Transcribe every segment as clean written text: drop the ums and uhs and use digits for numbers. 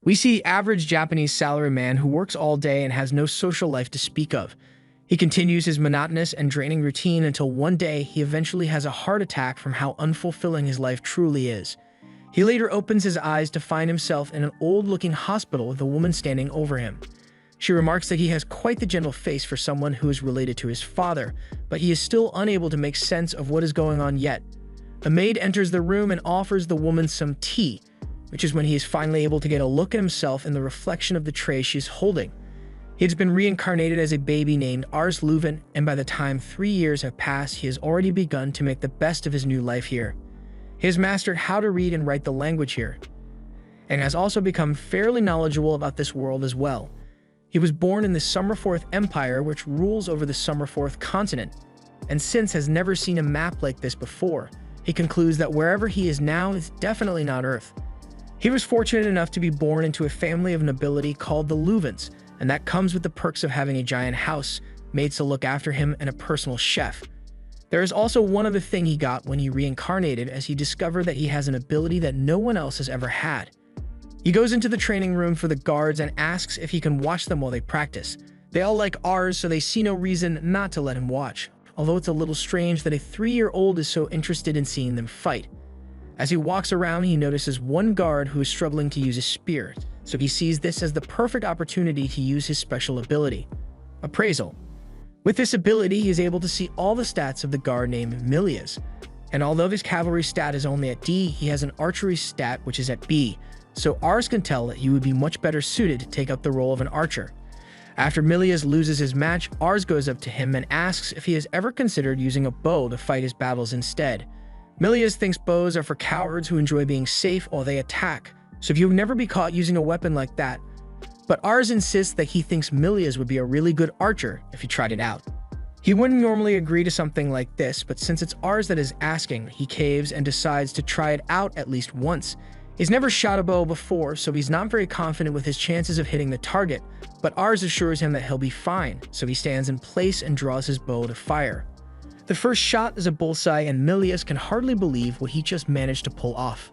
We see the average Japanese salaryman who works all day and has no social life to speak of. He continues his monotonous and draining routine until one day he eventually has a heart attack from how unfulfilling his life truly is. He later opens his eyes to find himself in an old-looking hospital with a woman standing over him. She remarks that he has quite the gentle face for someone who is related to his father, but he is still unable to make sense of what is going on yet. A maid enters the room and offers the woman some tea, which is when he is finally able to get a look at himself in the reflection of the tray she is holding. He has been reincarnated as a baby named Ars Leuven, and by the time 3 years have passed, he has already begun to make the best of his new life here. He has mastered how to read and write the language here, and has also become fairly knowledgeable about this world as well. He was born in the Summerforth Empire, which rules over the Summerforth continent, and since has never seen a map like this before, he concludes that wherever he is now is definitely not Earth. He was fortunate enough to be born into a family of nobility called the Leuvens, and that comes with the perks of having a giant house, maids to look after him, and a personal chef. There is also one other thing he got when he reincarnated, as he discovered that he has an ability that no one else has ever had. He goes into the training room for the guards and asks if he can watch them while they practice. They all like Ars, so they see no reason not to let him watch, although it's a little strange that a 3-year-old is so interested in seeing them fight. As he walks around, he notices one guard who is struggling to use a spear, so he sees this as the perfect opportunity to use his special ability, Appraisal. With this ability, he is able to see all the stats of the guard named Milias, and although his cavalry stat is only at D, he has an archery stat which is at B, so Ars can tell that he would be much better suited to take up the role of an archer. After Milias loses his match, Ars goes up to him and asks if he has ever considered using a bow to fight his battles instead. Milias thinks bows are for cowards who enjoy being safe while they attack, so if you would never be caught using a weapon like that. But Ars insists that he thinks Milias would be a really good archer if he tried it out. He wouldn't normally agree to something like this, but since it's Ars that is asking, he caves and decides to try it out at least once. He's never shot a bow before, so he's not very confident with his chances of hitting the target, but Ars assures him that he'll be fine, so he stands in place and draws his bow to fire. The first shot is a bullseye, and Milias can hardly believe what he just managed to pull off.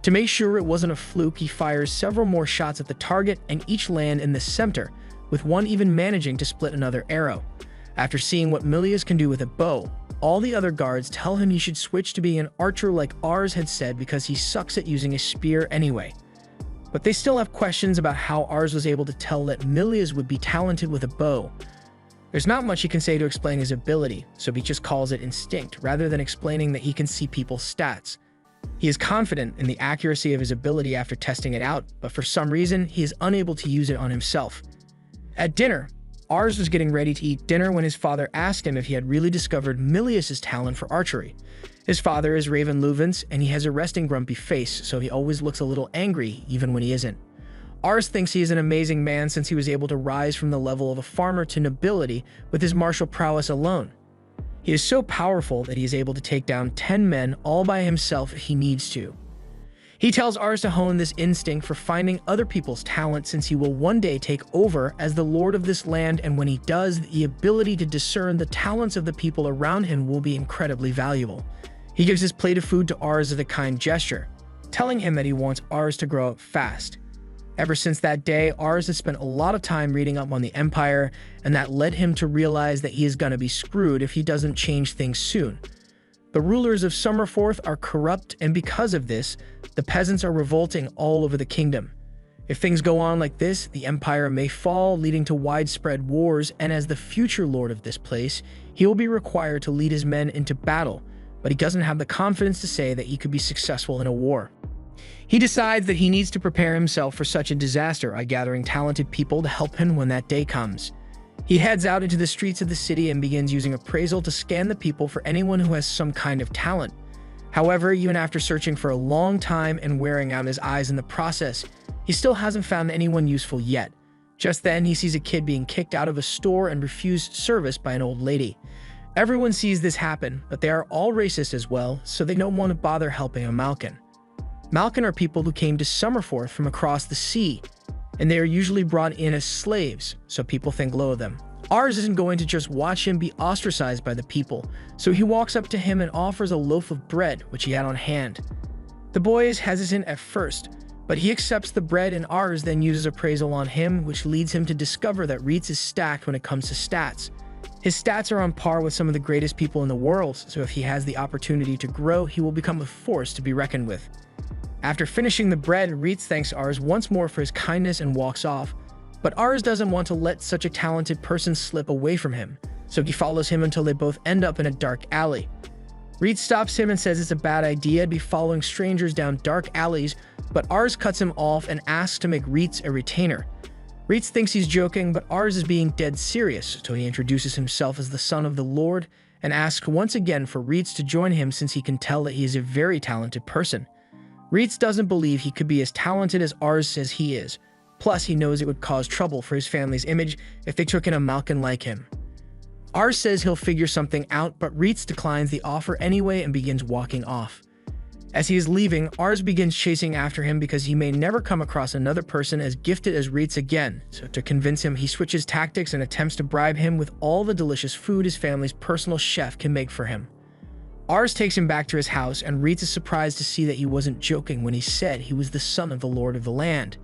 To make sure it wasn't a fluke, he fires several more shots at the target, and each land in the center, with one even managing to split another arrow. After seeing what Milias can do with a bow, all the other guards tell him he should switch to being an archer like Ars had said because he sucks at using a spear anyway. But they still have questions about how Ars was able to tell that Milias would be talented with a bow. There's not much he can say to explain his ability, so he just calls it instinct rather than explaining that he can see people's stats. He is confident in the accuracy of his ability after testing it out, but for some reason, he is unable to use it on himself. At dinner, Ars was getting ready to eat dinner when his father asked him if he had really discovered Milias' talent for archery. His father is Raven Leuvens, and he has a resting grumpy face, so he always looks a little angry even when he isn't. Ars thinks he is an amazing man since he was able to rise from the level of a farmer to nobility with his martial prowess alone. He is so powerful that he is able to take down 10 men all by himself if he needs to. He tells Ars to hone this instinct for finding other people's talent since he will one day take over as the lord of this land, and when he does, the ability to discern the talents of the people around him will be incredibly valuable. He gives his plate of food to Ars as a kind gesture, telling him that he wants Ars to grow up fast. Ever since that day, Ars has spent a lot of time reading up on the Empire, and that led him to realize that he is gonna be screwed if he doesn't change things soon. The rulers of Summerforth are corrupt, and because of this, the peasants are revolting all over the kingdom. If things go on like this, the Empire may fall, leading to widespread wars, and as the future lord of this place, he will be required to lead his men into battle, but he doesn't have the confidence to say that he could be successful in a war. He decides that he needs to prepare himself for such a disaster by gathering talented people to help him when that day comes. He heads out into the streets of the city and begins using appraisal to scan the people for anyone who has some kind of talent. However, even after searching for a long time and wearing out his eyes in the process, he still hasn't found anyone useful yet. Just then, he sees a kid being kicked out of a store and refused service by an old lady. Everyone sees this happen, but they are all racist as well, so they don't want to bother helping a Malkin. Malkin are people who came to Summerforth from across the sea, and they are usually brought in as slaves, so people think low of them. Ars isn't going to just watch him be ostracized by the people, so he walks up to him and offers a loaf of bread, which he had on hand. The boy is hesitant at first, But he accepts the bread, and Ars then uses appraisal on him, which leads him to discover that Reitz is stacked when it comes to stats. His stats are on par with some of the greatest people in the world, so if he has the opportunity to grow, he will become a force to be reckoned with. After finishing the bread, Reitz thanks Ars once more for his kindness and walks off. But Ars doesn't want to let such a talented person slip away from him, so he follows him until they both end up in a dark alley. Reitz stops him and says it's a bad idea to be following strangers down dark alleys, but Ars cuts him off and asks to make Reitz a retainer. Reitz thinks he's joking, but Ars is being dead serious, so he introduces himself as the son of the Lord and asks once again for Reitz to join him since he can tell that he is a very talented person. Reitz doesn't believe he could be as talented as Ars says he is. Plus, he knows it would cause trouble for his family's image if they took in a Malkin like him. Ars says he'll figure something out, but Reitz declines the offer anyway and begins walking off. As he is leaving, Ars begins chasing after him because he may never come across another person as gifted as Reitz again, so to convince him, he switches tactics and attempts to bribe him with all the delicious food his family's personal chef can make for him. Ars takes him back to his house, and Reitz is surprised to see that he wasn't joking when he said he was the son of the Lord of the land.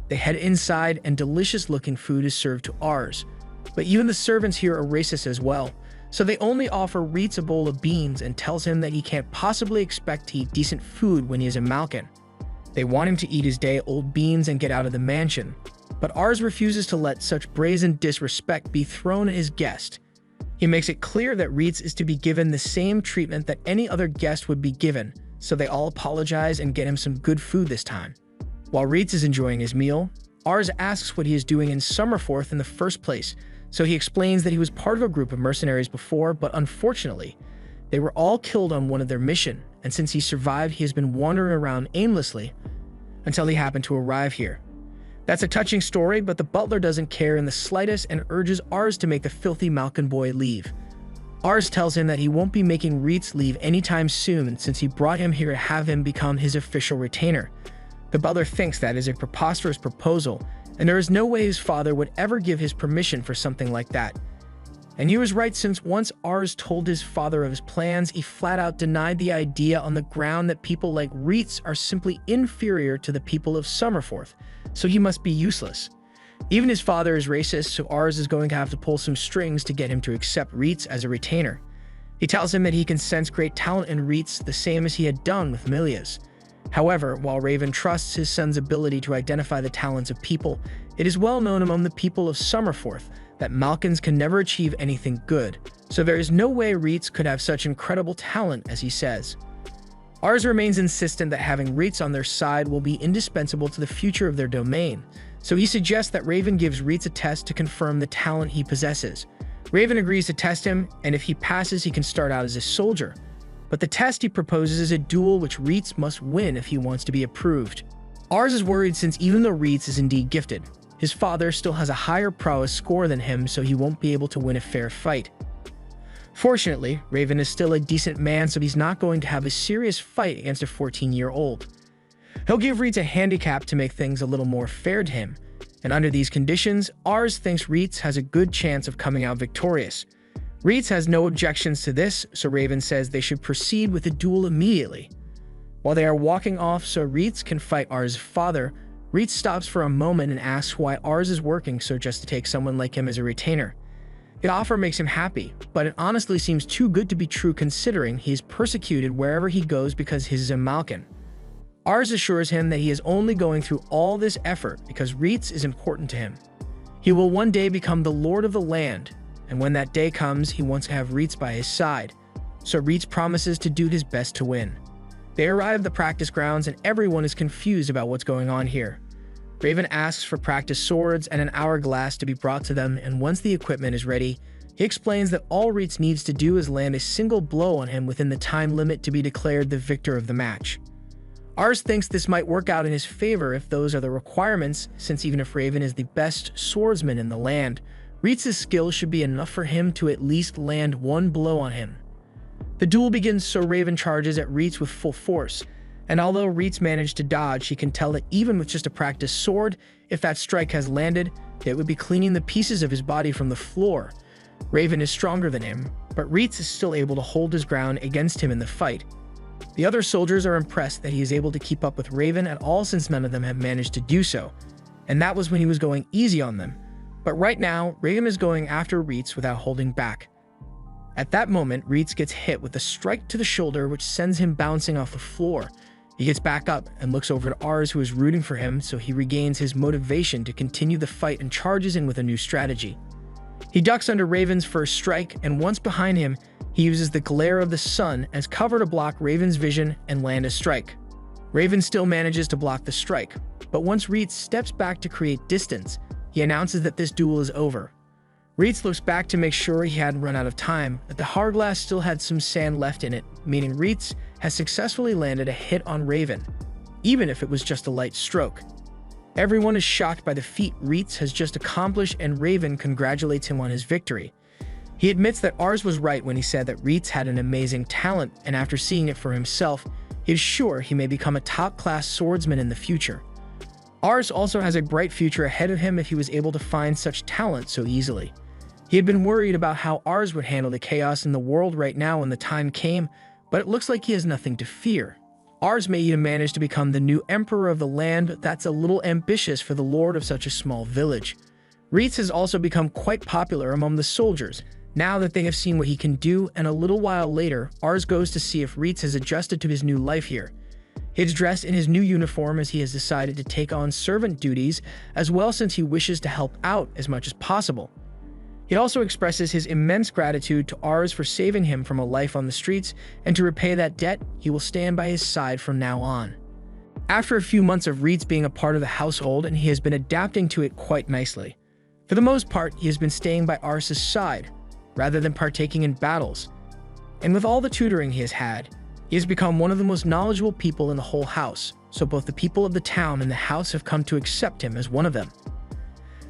They head inside, and delicious-looking food is served to Ars. But even the servants here are racist as well, so they only offer Reitz a bowl of beans and tells him that he can't possibly expect to eat decent food when he is a Malkin. They want him to eat his day-old beans and get out of the mansion, but Ars refuses to let such brazen disrespect be thrown at his guest. He makes it clear that Reitz is to be given the same treatment that any other guest would be given, so they all apologize and get him some good food this time. While Reitz is enjoying his meal, Ars asks what he is doing in Summerforth in the first place, so he explains that he was part of a group of mercenaries before, but unfortunately, they were all killed on one of their mission, and since he survived, he has been wandering around aimlessly until he happened to arrive here. That's a touching story, but the butler doesn't care in the slightest and urges Ars to make the filthy Malkin boy leave. Ars tells him that he won't be making Reitz leave anytime soon since he brought him here to have him become his official retainer. The butler thinks that is a preposterous proposal, and there is no way his father would ever give his permission for something like that. And he was right, since once Ars told his father of his plans, he flat out denied the idea on the ground that people like Reitz are simply inferior to the people of Summerforth, so he must be useless. Even his father is racist, so Ars is going to have to pull some strings to get him to accept Reitz as a retainer. He tells him that he can sense great talent in Reitz, the same as he had done with Milia's. However, while Raven trusts his son's ability to identify the talents of people, it is well known among the people of Summerforth that Malkins can never achieve anything good, so there is no way Reitz could have such incredible talent as he says. Ars remains insistent that having Reitz on their side will be indispensable to the future of their domain, so he suggests that Raven gives Reitz a test to confirm the talent he possesses. Raven agrees to test him, and if he passes, he can start out as a soldier. But the test he proposes is a duel which Reitz must win if he wants to be approved. Ars is worried since even though Reitz is indeed gifted, his father still has a higher prowess score than him, so he won't be able to win a fair fight. Fortunately, Raven is still a decent man, so he's not going to have a serious fight against a 14-year-old. He'll give Reitz a handicap to make things a little more fair to him, and under these conditions, Ars thinks Reitz has a good chance of coming out victorious. Reitz has no objections to this, so Raven says they should proceed with the duel immediately. While they are walking off so Reitz can fight Ars' father, Reitz stops for a moment and asks why Ars is working so just to take someone like him as a retainer. The offer makes him happy, but it honestly seems too good to be true considering he is persecuted wherever he goes because he is a Malkin. Ars assures him that he is only going through all this effort because Reitz is important to him. He will one day become the Lord of the land, and when that day comes, he wants to have Reitz by his side, so Reitz promises to do his best to win. They arrive at the practice grounds and everyone is confused about what's going on here. Raven asks for practice swords and an hourglass to be brought to them, and once the equipment is ready, he explains that all Reitz needs to do is land a single blow on him within the time limit to be declared the victor of the match. Ars thinks this might work out in his favor if those are the requirements, since even if Raven is the best swordsman in the land, Reitz's skill should be enough for him to at least land one blow on him. The duel begins so Raven charges at Reitz with full force, and although Reitz managed to dodge, he can tell that even with just a practice sword, if that strike has landed, it would be cleaning the pieces of his body from the floor. Raven is stronger than him, but Reitz is still able to hold his ground against him in the fight. The other soldiers are impressed that he is able to keep up with Raven at all since none of them have managed to do so, and that was when he was going easy on them. But right now, Raven is going after Reitz without holding back. At that moment, Reitz gets hit with a strike to the shoulder which sends him bouncing off the floor. He gets back up and looks over to Ars, who is rooting for him, so he regains his motivation to continue the fight and charges in with a new strategy. He ducks under Raven's first strike, and once behind him, he uses the glare of the sun as cover to block Raven's vision and land a strike. Raven still manages to block the strike, but once Reitz steps back to create distance, he announces that this duel is over. Reitz looks back to make sure he hadn't run out of time, that the hourglass still had some sand left in it, meaning Reitz has successfully landed a hit on Raven, even if it was just a light stroke. Everyone is shocked by the feat Reitz has just accomplished, and Raven congratulates him on his victory. He admits that Ars was right when he said that Reitz had an amazing talent, and after seeing it for himself, he is sure he may become a top-class swordsman in the future. Ars also has a bright future ahead of him if he was able to find such talent so easily. He had been worried about how Ars would handle the chaos in the world right now when the time came, but it looks like he has nothing to fear. Ars may even manage to become the new emperor of the land, but that's a little ambitious for the lord of such a small village. Reitz has also become quite popular among the soldiers, now that they have seen what he can do, and a little while later, Ars goes to see if Reitz has adjusted to his new life here. He is dressed in his new uniform as he has decided to take on servant duties as well, since he wishes to help out as much as possible. He also expresses his immense gratitude to Ars for saving him from a life on the streets, and to repay that debt, he will stand by his side from now on. After a few months of Reitz being a part of the household, and he has been adapting to it quite nicely. For the most part, he has been staying by Ars' side, rather than partaking in battles. And with all the tutoring he has had, he has become one of the most knowledgeable people in the whole house, so both the people of the town and the house have come to accept him as one of them.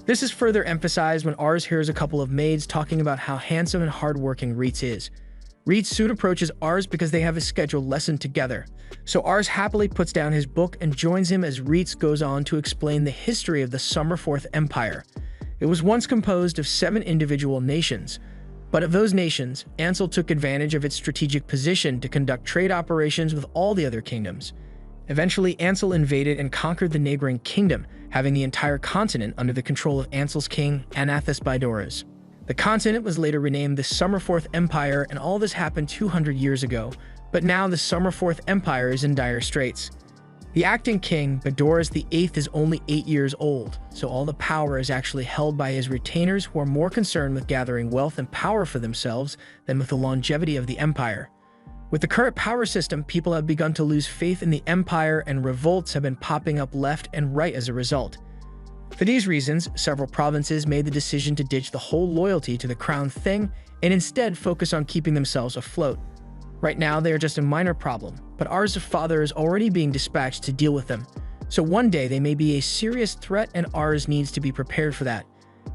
This is further emphasized when Ars hears a couple of maids talking about how handsome and hardworking Reitz is. Reitz soon approaches Ars because they have a scheduled lesson together, so Ars happily puts down his book and joins him as Reitz goes on to explain the history of the Summerforth Empire. It was once composed of 7 individual nations, but of those nations, Ansel took advantage of its strategic position to conduct trade operations with all the other kingdoms. Eventually, Ansel invaded and conquered the neighboring kingdom, having the entire continent under the control of Ansel's king, Anathus Bidoras. The continent was later renamed the Summerforth Empire, and all this happened 200 years ago, but now the Summerforth Empire is in dire straits. The acting king, Bidoras VIII, is only 8 years old, so all the power is actually held by his retainers, who are more concerned with gathering wealth and power for themselves than with the longevity of the empire. With the current power system, people have begun to lose faith in the empire, and revolts have been popping up left and right as a result. For these reasons, several provinces made the decision to ditch the whole loyalty to the crown thing and instead focus on keeping themselves afloat. Right now, they are just a minor problem, but Ars' father is already being dispatched to deal with them. So one day they may be a serious threat, and Ars needs to be prepared for that.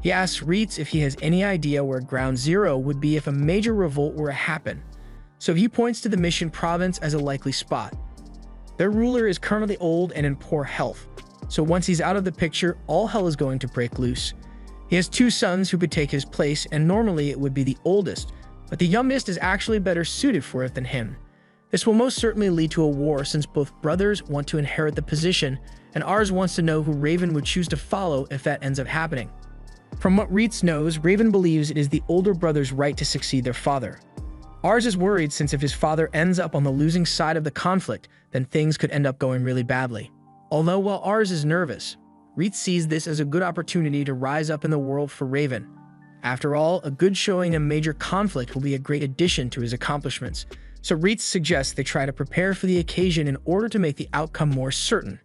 He asks Reitz if he has any idea where Ground Zero would be if a major revolt were to happen. So he points to the Mission province as a likely spot. Their ruler is currently old and in poor health, so once he's out of the picture, all hell is going to break loose. He has 2 sons who could take his place, and normally it would be the oldest, but the youngest is actually better suited for it than him. This will most certainly lead to a war, since both brothers want to inherit the position, and Ars wants to know who Raven would choose to follow if that ends up happening. From what Reitz knows, Raven believes it is the older brother's right to succeed their father. Ars is worried, since if his father ends up on the losing side of the conflict, then things could end up going really badly. Although while Ars is nervous, Reitz sees this as a good opportunity to rise up in the world for Raven. After all, a good showing in a major conflict will be a great addition to his accomplishments, so Reitz suggests they try to prepare for the occasion in order to make the outcome more certain.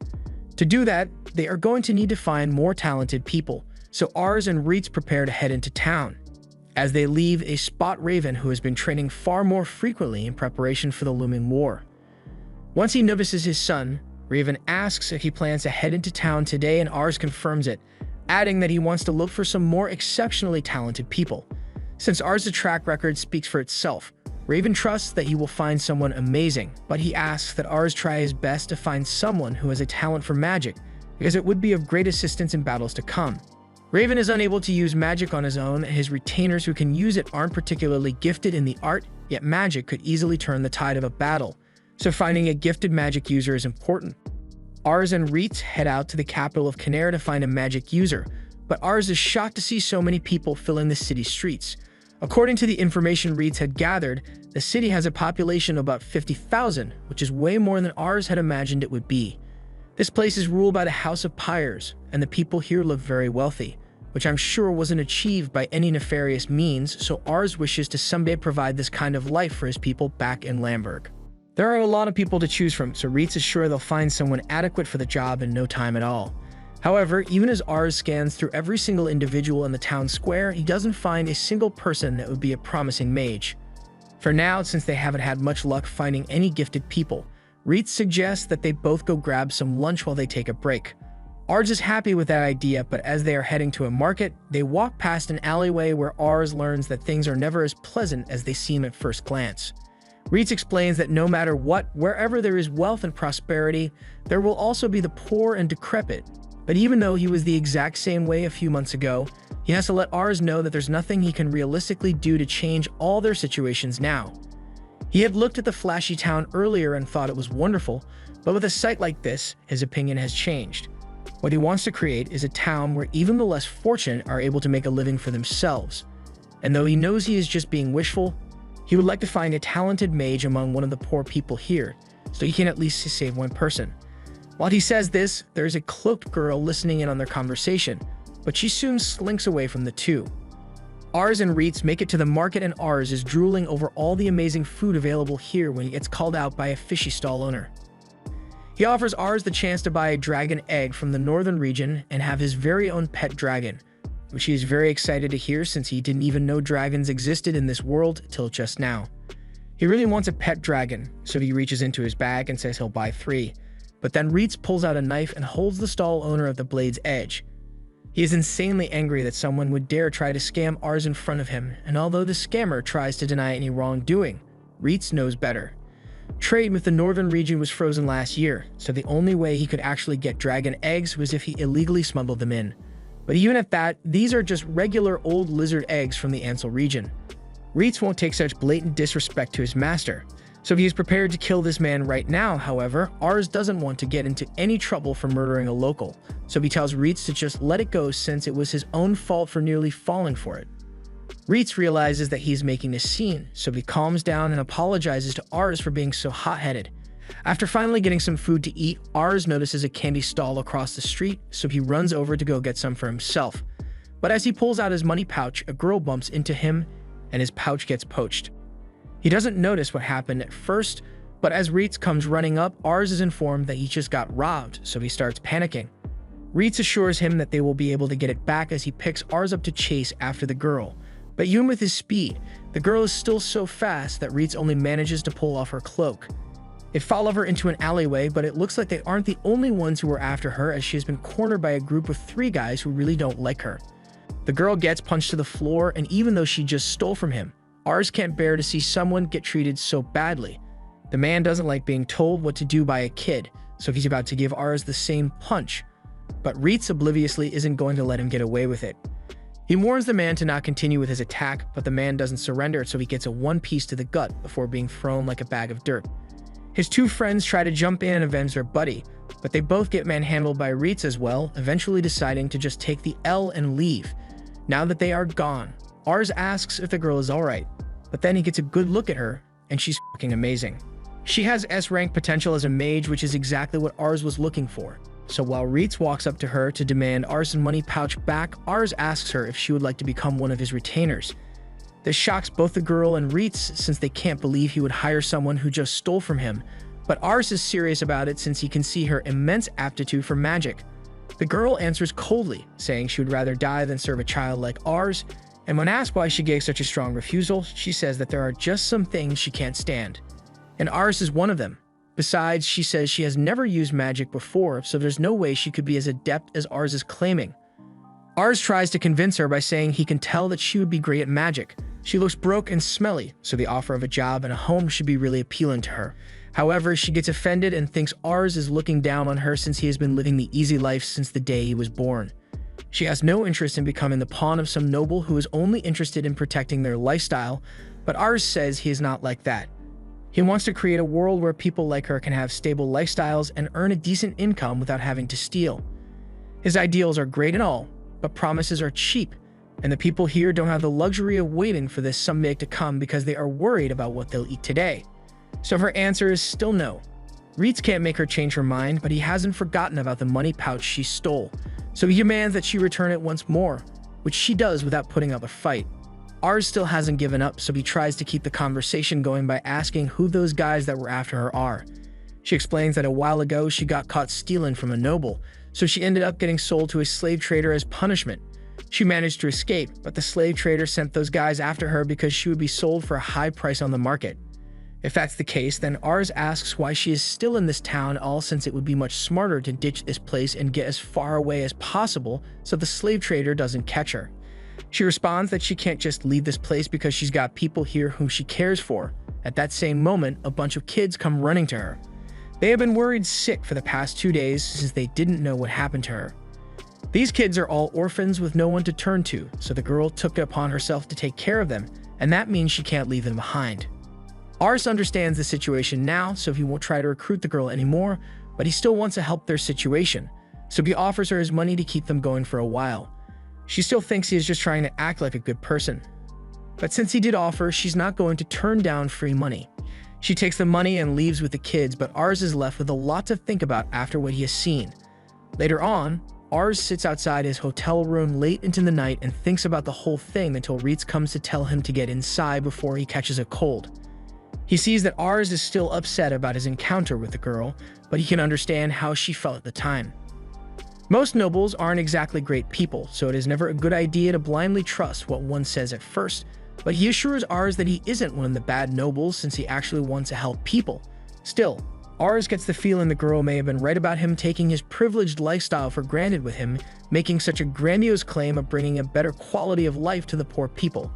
To do that, they are going to need to find more talented people, so Ars and Reitz prepare to head into town. As they leave, they spot Raven, who has been training far more frequently in preparation for the looming war. Once he notices his son, Raven asks if he plans to head into town today, and Ars confirms it, adding that he wants to look for some more exceptionally talented people. Since Ars' track record speaks for itself, Raven trusts that he will find someone amazing, but he asks that Ars try his best to find someone who has a talent for magic, because it would be of great assistance in battles to come. Raven is unable to use magic on his own, and his retainers who can use it aren't particularly gifted in the art, yet magic could easily turn the tide of a battle. So finding a gifted magic user is important. Ars and Reitz head out to the capital of Canary to find a magic user, but Ars is shocked to see so many people filling the city streets. According to the information Reitz had gathered, the city has a population of about 50,000, which is way more than Ars had imagined it would be. This place is ruled by the House of Pyres, and the people here look very wealthy, which I'm sure wasn't achieved by any nefarious means, so Ars wishes to someday provide this kind of life for his people back in Lamberg. There are a lot of people to choose from, so Reitz is sure they'll find someone adequate for the job in no time at all. However, even as Ars scans through every single individual in the town square, he doesn't find a single person that would be a promising mage. For now, since they haven't had much luck finding any gifted people, Reitz suggests that they both go grab some lunch while they take a break. Ars is happy with that idea, but as they are heading to a market, they walk past an alleyway where Ars learns that things are never as pleasant as they seem at first glance. Reitz explains that no matter what, wherever there is wealth and prosperity, there will also be the poor and decrepit. But even though he was the exact same way a few months ago, he has to let Ars know that there's nothing he can realistically do to change all their situations now. He had looked at the flashy town earlier and thought it was wonderful, but with a sight like this, his opinion has changed. What he wants to create is a town where even the less fortunate are able to make a living for themselves. And though he knows he is just being wishful, he would like to find a talented mage among one of the poor people here, so he can at least save one person. While he says this, there is a cloaked girl listening in on their conversation, but she soon slinks away from the two. Ars and Reitz make it to the market, and Ars is drooling over all the amazing food available here when he gets called out by a fishy stall owner. He offers Ars the chance to buy a dragon egg from the northern region and have his very own pet dragon, which he is very excited to hear since he didn't even know dragons existed in this world till just now. He really wants a pet dragon, so he reaches into his bag and says he'll buy 3. But then Reitz pulls out a knife and holds the stall owner at the blade's edge. He is insanely angry that someone would dare try to scam Ars in front of him, and although the scammer tries to deny any wrongdoing, Reitz knows better. Trade with the northern region was frozen last year, so the only way he could actually get dragon eggs was if he illegally smuggled them in. But even at that, these are just regular old lizard eggs from the Ansel region. Reitz won't take such blatant disrespect to his master, so he is prepared to kill this man right now. However, Ars doesn't want to get into any trouble for murdering a local, so he tells Reitz to just let it go since it was his own fault for nearly falling for it. Reitz realizes that he's making a scene, so he calms down and apologizes to Ars for being so hot-headed. After finally getting some food to eat, Ars notices a candy stall across the street, so he runs over to go get some for himself. But as he pulls out his money pouch, a girl bumps into him, and his pouch gets poached. He doesn't notice what happened at first, but as Reitz comes running up, Ars is informed that he just got robbed, so he starts panicking. Reitz assures him that they will be able to get it back as he picks Ars up to chase after the girl. But even with his speed, the girl is still so fast that Reitz only manages to pull off her cloak. They follow her into an alleyway, but it looks like they aren't the only ones who are after her, as she has been cornered by a group of 3 guys who really don't like her. The girl gets punched to the floor, and even though she just stole from him, Ars can't bear to see someone get treated so badly. The man doesn't like being told what to do by a kid, so he's about to give Ars the same punch. But Reitz obliviously isn't going to let him get away with it. He warns the man to not continue with his attack, but the man doesn't surrender, so he gets a 1 piece to the gut before being thrown like a bag of dirt. His 2 friends try to jump in and avenge their buddy, but they both get manhandled by Reitz as well, eventually deciding to just take the L and leave. Now that they are gone, Ars asks if the girl is alright, but then he gets a good look at her, and she's fucking amazing. She has S-rank potential as a mage, which is exactly what Ars was looking for. So while Reitz walks up to her to demand Ars' money pouch back, Ars asks her if she would like to become one of his retainers. This shocks both the girl and Reitz since they can't believe he would hire someone who just stole from him, but Ars is serious about it since he can see her immense aptitude for magic. The girl answers coldly, saying she would rather die than serve a child like Ars, and when asked why she gave such a strong refusal, she says that there are just some things she can't stand. And Ars is one of them. Besides, she says she has never used magic before, so there's no way she could be as adept as Ars is claiming. Ars tries to convince her by saying he can tell that she would be great at magic. She looks broke and smelly, so the offer of a job and a home should be really appealing to her. However, she gets offended and thinks Ars is looking down on her since he has been living the easy life since the day he was born. She has no interest in becoming the pawn of some noble who is only interested in protecting their lifestyle, but Ars says he is not like that. He wants to create a world where people like her can have stable lifestyles and earn a decent income without having to steal. His ideals are great and all, but promises are cheap, and the people here don't have the luxury of waiting for this someday to come because they are worried about what they'll eat today. So her answer is still no. Reitz can't make her change her mind, but he hasn't forgotten about the money pouch she stole, so he demands that she return it once more, which she does without putting up a fight. Ars still hasn't given up, so he tries to keep the conversation going by asking who those guys that were after her are. She explains that a while ago she got caught stealing from a noble, so she ended up getting sold to a slave trader as punishment. She managed to escape, but the slave trader sent those guys after her because she would be sold for a high price on the market. If that's the case, then Ars asks why she is still in this town, all since it would be much smarter to ditch this place and get as far away as possible so the slave trader doesn't catch her. She responds that she can't just leave this place because she's got people here whom she cares for. At that same moment, a bunch of kids come running to her. They have been worried sick for the past 2 days since they didn't know what happened to her. These kids are all orphans with no one to turn to, so the girl took it upon herself to take care of them, and that means she can't leave them behind. Ars understands the situation now, so he won't try to recruit the girl anymore, but he still wants to help their situation, so he offers her his money to keep them going for a while. She still thinks he is just trying to act like a good person. But since he did offer, she's not going to turn down free money. She takes the money and leaves with the kids, but Ars is left with a lot to think about after what he has seen. Later on, Ars sits outside his hotel room late into the night and thinks about the whole thing until Reitz comes to tell him to get inside before he catches a cold. He sees that Ars is still upset about his encounter with the girl, but he can understand how she felt at the time. Most nobles aren't exactly great people, so it is never a good idea to blindly trust what one says at first, but he assures Ars that he isn't one of the bad nobles since he actually wants to help people. Still, Ars gets the feeling the girl may have been right about him taking his privileged lifestyle for granted with him, making such a grandiose claim of bringing a better quality of life to the poor people.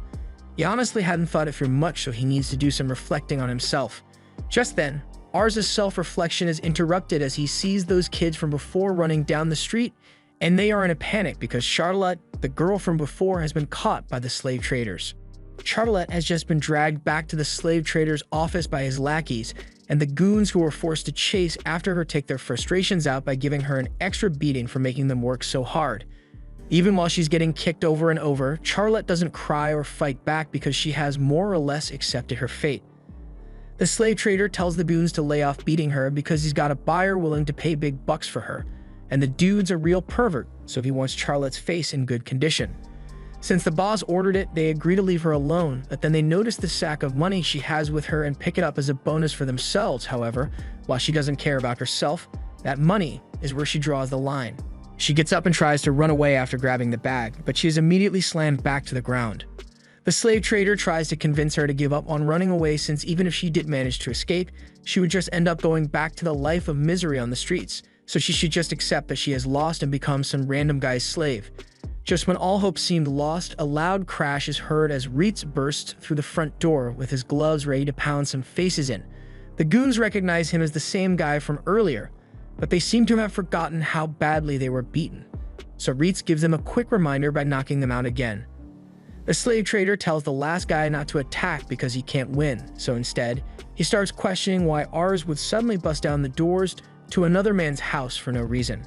He honestly hadn't thought it through much, so he needs to do some reflecting on himself. Just then, Ars' self-reflection is interrupted as he sees those kids from before running down the street, and they are in a panic because Charlotte, the girl from before, has been caught by the slave traders. Charlotte has just been dragged back to the slave trader's office by his lackeys, and the goons who were forced to chase after her take their frustrations out by giving her an extra beating for making them work so hard. Even while she's getting kicked over and over, Charlotte doesn't cry or fight back because she has more or less accepted her fate. The slave trader tells the goons to lay off beating her because he's got a buyer willing to pay big bucks for her, and the dude's a real pervert, so he wants Charlotte's face in good condition. Since the boss ordered it, they agree to leave her alone, but then they notice the sack of money she has with her and pick it up as a bonus for themselves. However, while she doesn't care about herself, that money is where she draws the line. She gets up and tries to run away after grabbing the bag, but she is immediately slammed back to the ground. The slave trader tries to convince her to give up on running away since even if she did manage to escape, she would just end up going back to the life of misery on the streets, so she should just accept that she has lost and become some random guy's slave. Just when all hope seemed lost, a loud crash is heard as Reitz bursts through the front door with his gloves ready to pound some faces in. The goons recognize him as the same guy from earlier, but they seem to have forgotten how badly they were beaten. So Reitz gives them a quick reminder by knocking them out again. The slave trader tells the last guy not to attack because he can't win, so instead, he starts questioning why Ars would suddenly bust down the doors to another man's house for no reason.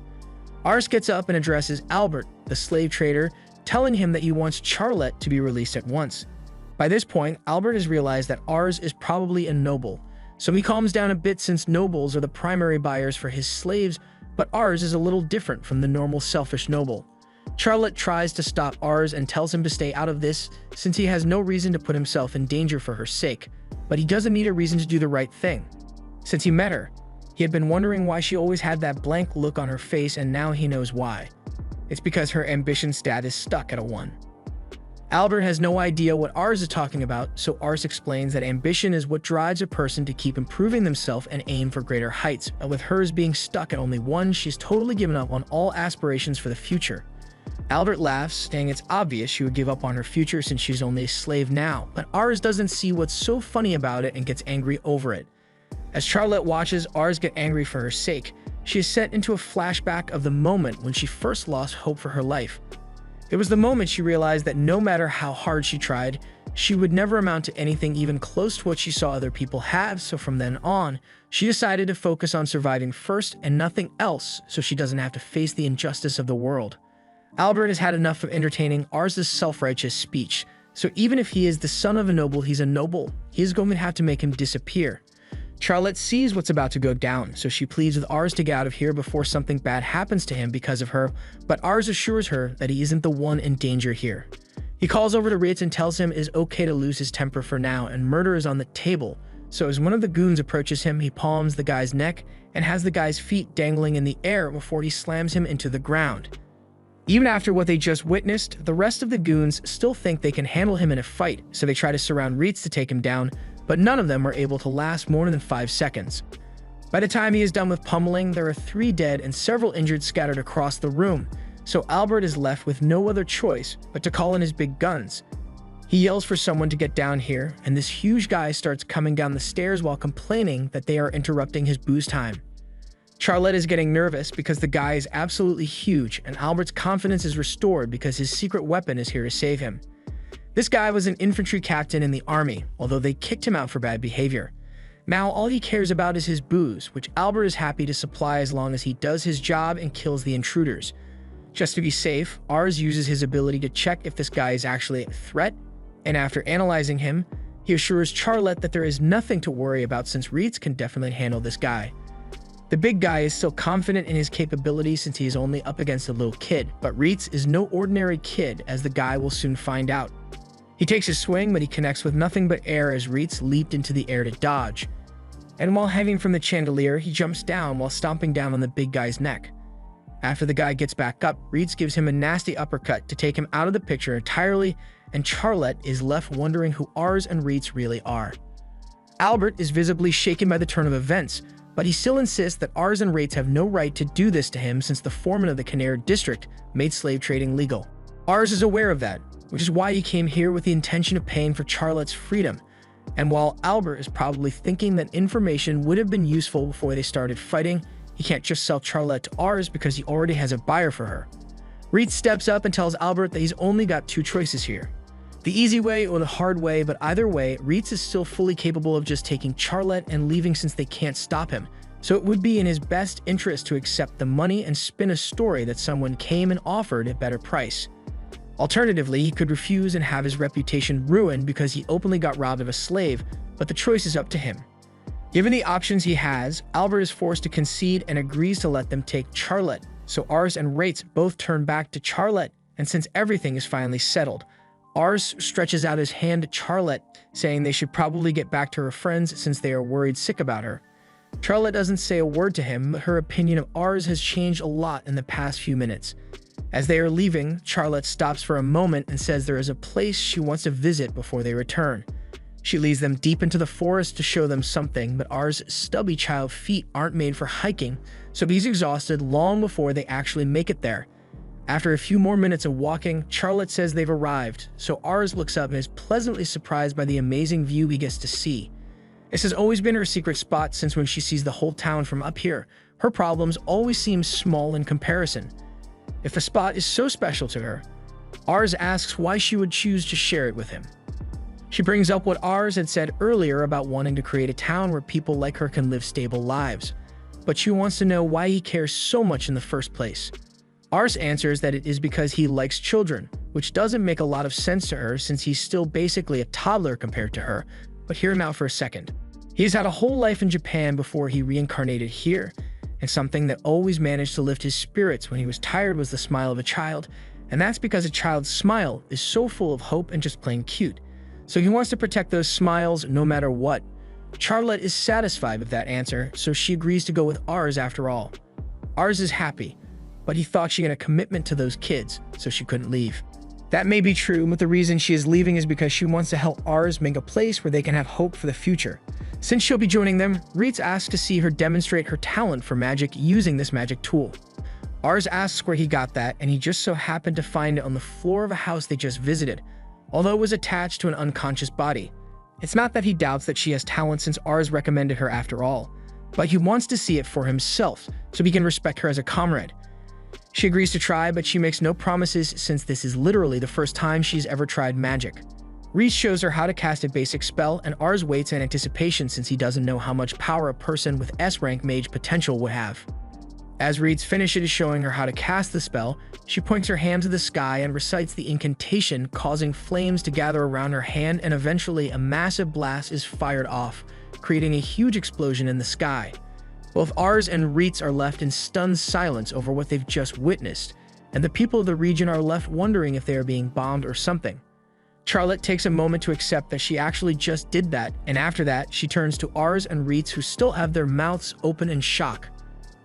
Ars gets up and addresses Albert, the slave trader, telling him that he wants Charlotte to be released at once. By this point, Albert has realized that Ars is probably a noble, so he calms down a bit since nobles are the primary buyers for his slaves, but Ars is a little different from the normal selfish noble. Charlotte tries to stop Ars and tells him to stay out of this since he has no reason to put himself in danger for her sake, but he doesn't need a reason to do the right thing. Since he met her, he had been wondering why she always had that blank look on her face, and now he knows why. It's because her ambition stat is stuck at a 1. Albert has no idea what Ars is talking about, so Ars explains that ambition is what drives a person to keep improving themselves and aim for greater heights, and with hers being stuck at only 1, she's totally given up on all aspirations for the future. Albert laughs, saying it's obvious she would give up on her future since she's only a slave now, but Ars doesn't see what's so funny about it and gets angry over it. As Charlotte watches Ars get angry for her sake, she is sent into a flashback of the moment when she first lost hope for her life. It was the moment she realized that no matter how hard she tried, She would never amount to anything even close to what she saw other people have, so from then on, she decided to focus on surviving first and nothing else so she doesn't have to face the injustice of the world. Albert has had enough of entertaining Ars's self-righteous speech, so even if he is the son of a noble, he's a noble. He is going to have to make him disappear. Charlotte sees what's about to go down, so she pleads with Ars to get out of here before something bad happens to him because of her, but Ars assures her that he isn't the one in danger here. He calls over to Ritz and tells him it is okay to lose his temper for now and murder is on the table, so as one of the goons approaches him, he palms the guy's neck and has the guy's feet dangling in the air before he slams him into the ground. Even after what they just witnessed, the rest of the goons still think they can handle him in a fight, so they try to surround Ritz to take him down, but none of them are able to last more than 5 seconds. By the time he is done with pummeling, there are 3 dead and several injured scattered across the room, so Albert is left with no other choice but to call in his big guns. He yells for someone to get down here, and this huge guy starts coming down the stairs while complaining that they are interrupting his booze time. Charlotte is getting nervous because the guy is absolutely huge, and Albert's confidence is restored because his secret weapon is here to save him. This guy was an infantry captain in the army, although they kicked him out for bad behavior. Now all he cares about is his booze, which Albert is happy to supply as long as he does his job and kills the intruders. Just to be safe, Ars uses his ability to check if this guy is actually a threat, and after analyzing him, he assures Charlotte that there is nothing to worry about since Ritz can definitely handle this guy. The big guy is still confident in his capabilities since he is only up against a little kid, but Ritz is no ordinary kid, as the guy will soon find out. He takes his swing, but he connects with nothing but air as Ritz leaped into the air to dodge. And while hanging from the chandelier, he jumps down while stomping down on the big guy's neck. After the guy gets back up, Ritz gives him a nasty uppercut to take him out of the picture entirely, and Charlotte is left wondering who Ars and Ritz really are. Albert is visibly shaken by the turn of events, but he still insists that Ars and Ritz have no right to do this to him since the foreman of the Canary district made slave trading legal. Ars is aware of that, which is why he came here with the intention of paying for Charlotte's freedom. And while Albert is probably thinking that information would have been useful before they started fighting, he can't just sell Charlotte to Ars because he already has a buyer for her. Ritz steps up and tells Albert that he's only got 2 choices here: the easy way or the hard way, but either way, Ritz is still fully capable of just taking Charlotte and leaving since they can't stop him, so it would be in his best interest to accept the money and spin a story that someone came and offered a better price. Alternatively, he could refuse and have his reputation ruined because he openly got robbed of a slave, but the choice is up to him. Given the options he has, Albert is forced to concede and agrees to let them take Charlotte, so Ars and Ritz both turn back to Charlotte, and since everything is finally settled, Ars stretches out his hand to Charlotte, saying they should probably get back to her friends since they are worried sick about her. Charlotte doesn't say a word to him, but her opinion of Ars has changed a lot in the past few minutes. As they are leaving, Charlotte stops for a moment and says there is a place she wants to visit before they return. She leads them deep into the forest to show them something, but Ars' stubby child feet aren't made for hiking, so he's exhausted long before they actually make it there. After a few more minutes of walking, Charlotte says they've arrived, so Ars looks up and is pleasantly surprised by the amazing view he gets to see. This has always been her secret spot since when she sees the whole town from up here. Her problems always seem small in comparison. If the spot is so special to her, Ars asks why she would choose to share it with him. She brings up what Ars had said earlier about wanting to create a town where people like her can live stable lives, but she wants to know why he cares so much in the first place. Ars answers that it is because he likes children, which doesn't make a lot of sense to her since he's still basically a toddler compared to her, but hear him out for a second. He's had a whole life in Japan before he reincarnated here, and something that always managed to lift his spirits when he was tired was the smile of a child, and that's because a child's smile is so full of hope and just plain cute. So he wants to protect those smiles no matter what. Charlotte is satisfied with that answer, so she agrees to go with Ars after all. Ars is happy, but he thought she had a commitment to those kids, so she couldn't leave. That may be true, but the reason she is leaving is because she wants to help Ars make a place where they can have hope for the future. Since she'll be joining them, Ritz asks to see her demonstrate her talent for magic using this magic tool. Ars asks where he got that, and he just so happened to find it on the floor of a house they just visited, although it was attached to an unconscious body. It's not that he doubts that she has talent since Ars recommended her after all, but he wants to see it for himself so he can respect her as a comrade. She agrees to try, but she makes no promises since this is literally the first time she's ever tried magic. Reese shows her how to cast a basic spell, and Ars waits in anticipation since he doesn't know how much power a person with S-rank mage potential would have. As Reese finishes showing her how to cast the spell, she points her hand to the sky and recites the incantation, causing flames to gather around her hand, and eventually a massive blast is fired off, creating a huge explosion in the sky. Both Ars and Reitz are left in stunned silence over what they've just witnessed, and the people of the region are left wondering if they are being bombed or something. Charlotte takes a moment to accept that she actually just did that, and after that, she turns to Ars and Reitz, who still have their mouths open in shock.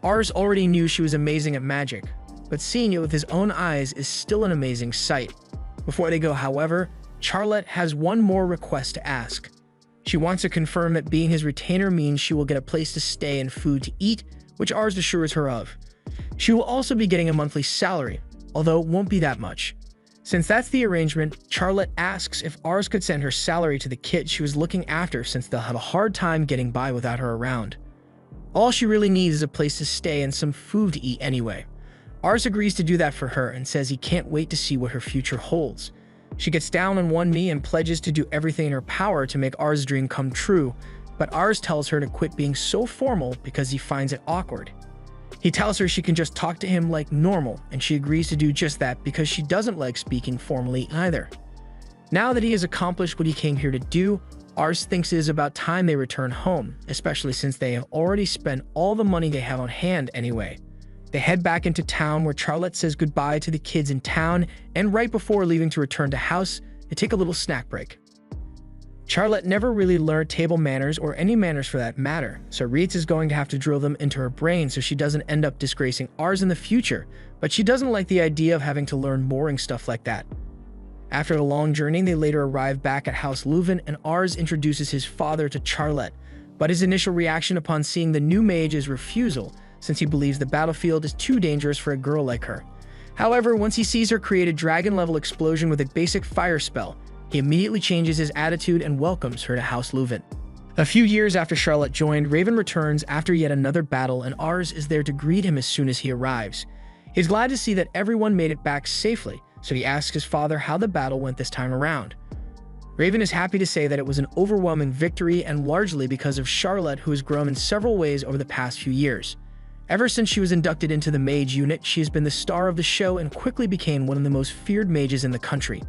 Ars already knew she was amazing at magic, but seeing it with his own eyes is still an amazing sight. Before they go, however, Charlotte has one more request to ask. She wants to confirm that being his retainer means she will get a place to stay and food to eat, which Ars assures her of. She will also be getting a monthly salary, although it won't be that much. Since that's the arrangement, Charlotte asks if Ars could send her salary to the kid she was looking after, since they'll have a hard time getting by without her around. All she really needs is a place to stay and some food to eat anyway. Ars agrees to do that for her and says he can't wait to see what her future holds. She gets down on one knee and pledges to do everything in her power to make Ars' dream come true, but Ars tells her to quit being so formal because he finds it awkward. He tells her she can just talk to him like normal, and she agrees to do just that because she doesn't like speaking formally either. Now that he has accomplished what he came here to do, Ars thinks it is about time they return home, especially since they have already spent all the money they have on hand anyway. They head back into town, where Charlotte says goodbye to the kids in town, and right before leaving to return to house, they take a little snack break. Charlotte never really learned table manners, or any manners for that matter, so Reitz is going to have to drill them into her brain so she doesn't end up disgracing Ars in the future, but she doesn't like the idea of having to learn boring stuff like that. After a long journey, they later arrive back at House Leuven, and Ars introduces his father to Charlotte, but his initial reaction upon seeing the new mage is refusal, since he believes the battlefield is too dangerous for a girl like her. However, once he sees her create a dragon-level explosion with a basic fire spell, he immediately changes his attitude and welcomes her to House Leuven. A few years after Charlotte joined, Raven returns after yet another battle, and Ars is there to greet him as soon as he arrives. He's glad to see that everyone made it back safely, so he asks his father how the battle went this time around. Raven is happy to say that it was an overwhelming victory, and largely because of Charlotte, who has grown in several ways over the past few years. Ever since she was inducted into the mage unit, she has been the star of the show and quickly became one of the most feared mages in the country.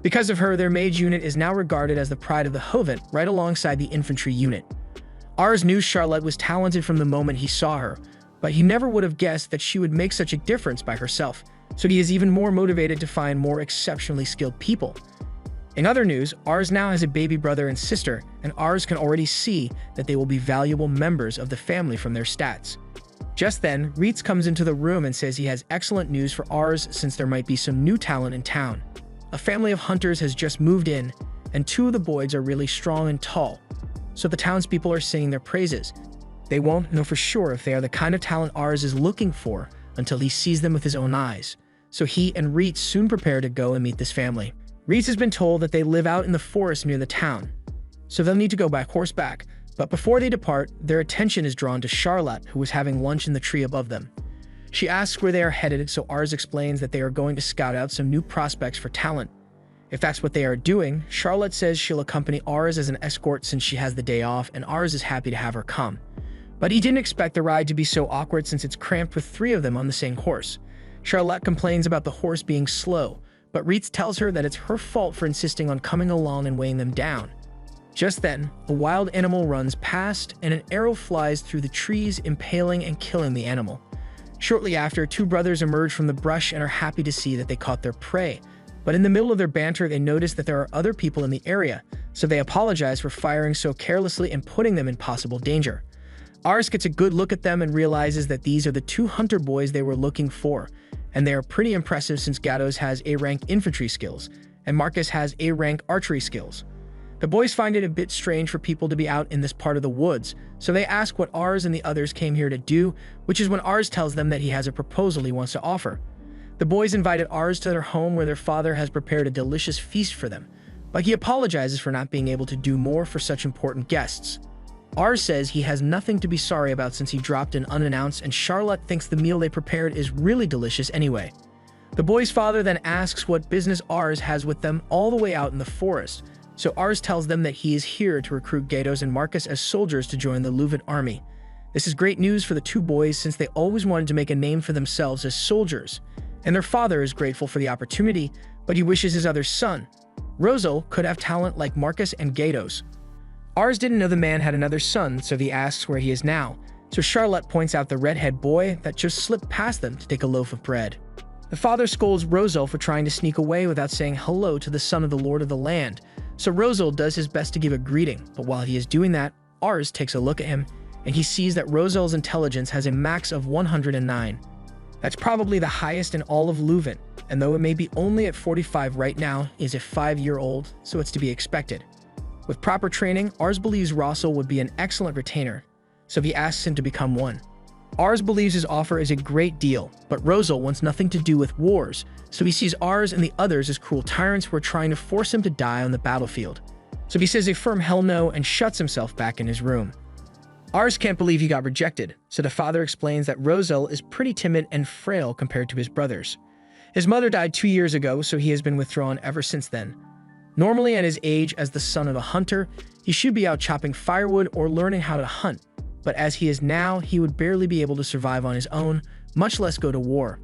Because of her, their mage unit is now regarded as the pride of the Hovent, right alongside the infantry unit. Ars knew Charlotte was talented from the moment he saw her, but he never would have guessed that she would make such a difference by herself, so he is even more motivated to find more exceptionally skilled people. In other news, Ars now has a baby brother and sister, and Ars can already see that they will be valuable members of the family from their stats. Just then, Reitz comes into the room and says he has excellent news for Ars, since there might be some new talent in town. A family of hunters has just moved in, and two of the boys are really strong and tall, so the townspeople are singing their praises. They won't know for sure if they are the kind of talent Ars is looking for until he sees them with his own eyes, so he and Reitz soon prepare to go and meet this family. Reitz has been told that they live out in the forest near the town, so they'll need to go by horseback, but before they depart, their attention is drawn to Charlotte, who is having lunch in the tree above them. She asks where they are headed, so Ars explains that they are going to scout out some new prospects for talent. If that's what they are doing, Charlotte says she'll accompany Ars as an escort since she has the day off, and Ars is happy to have her come. But he didn't expect the ride to be so awkward since it's cramped with three of them on the same horse. Charlotte complains about the horse being slow, but Reitz tells her that it's her fault for insisting on coming along and weighing them down. Just then, a wild animal runs past, and an arrow flies through the trees, impaling and killing the animal. Shortly after, two brothers emerge from the brush and are happy to see that they caught their prey. But in the middle of their banter, they notice that there are other people in the area, so they apologize for firing so carelessly and putting them in possible danger. Ars gets a good look at them and realizes that these are the two hunter boys they were looking for, and they are pretty impressive since Gatos has A-rank infantry skills, and Marcus has A-rank archery skills. The boys find it a bit strange for people to be out in this part of the woods, so they ask what Ars and the others came here to do, which is when Ars tells them that he has a proposal he wants to offer. The boys invited Ars to their home, where their father has prepared a delicious feast for them, but he apologizes for not being able to do more for such important guests. Ars says he has nothing to be sorry about since he dropped in unannounced, and Charlotte thinks the meal they prepared is really delicious anyway. The boy's father then asks what business Ars has with them all the way out in the forest, So Ars tells them that he is here to recruit Gatos and Marcus as soldiers to join the Luvan army. This is great news for the two boys since they always wanted to make a name for themselves as soldiers, and their father is grateful for the opportunity, but he wishes his other son, Rosal, could have talent like Marcus and Gatos. Ars didn't know the man had another son, so he asks where he is now. So Charlotte points out the redhead boy that just slipped past them to take a loaf of bread. The father scolds Rosal for trying to sneak away without saying hello to the son of the Lord of the Land. So Rosal does his best to give a greeting, but while he is doing that, Ars takes a look at him, and he sees that Rosal's intelligence has a max of 109. That's probably the highest in all of Leuven, and though it may be only at 45 right now, he is a 5-year-old, so it's to be expected. With proper training, Ars believes Rosal would be an excellent retainer, so he asks him to become one. Ars believes his offer is a great deal, but Rosal wants nothing to do with wars, so he sees Ars and the others as cruel tyrants who are trying to force him to die on the battlefield. So he says a firm hell no and shuts himself back in his room. Ars can't believe he got rejected, so the father explains that Rosal is pretty timid and frail compared to his brothers. His mother died 2 years ago, so he has been withdrawn ever since then. Normally at his age as the son of a hunter, he should be out chopping firewood or learning how to hunt, but as he is now, he would barely be able to survive on his own, much less go to war.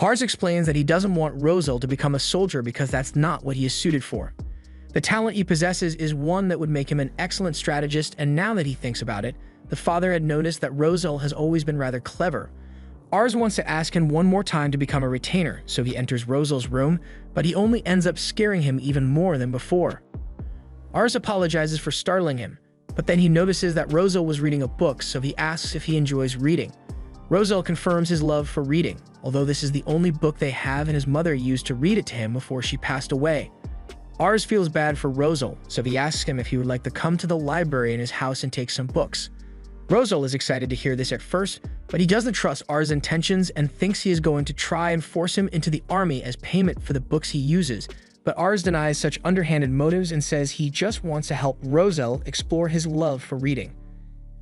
Ars explains that he doesn't want Rosal to become a soldier because that's not what he is suited for. The talent he possesses is one that would make him an excellent strategist, and now that he thinks about it, the father had noticed that Rosal has always been rather clever. Ars wants to ask him one more time to become a retainer, so he enters Rosal's room, but he only ends up scaring him even more than before. Ars apologizes for startling him, but then he notices that Rosal was reading a book, so he asks if he enjoys reading. Rosal confirms his love for reading, although this is the only book they have and his mother used to read it to him before she passed away. Ars feels bad for Rosal, so he asks him if he would like to come to the library in his house and take some books. Rosal is excited to hear this at first, but he doesn't trust Ars' intentions and thinks he is going to try and force him into the army as payment for the books he uses. But Ars denies such underhanded motives and says he just wants to help Rosal explore his love for reading.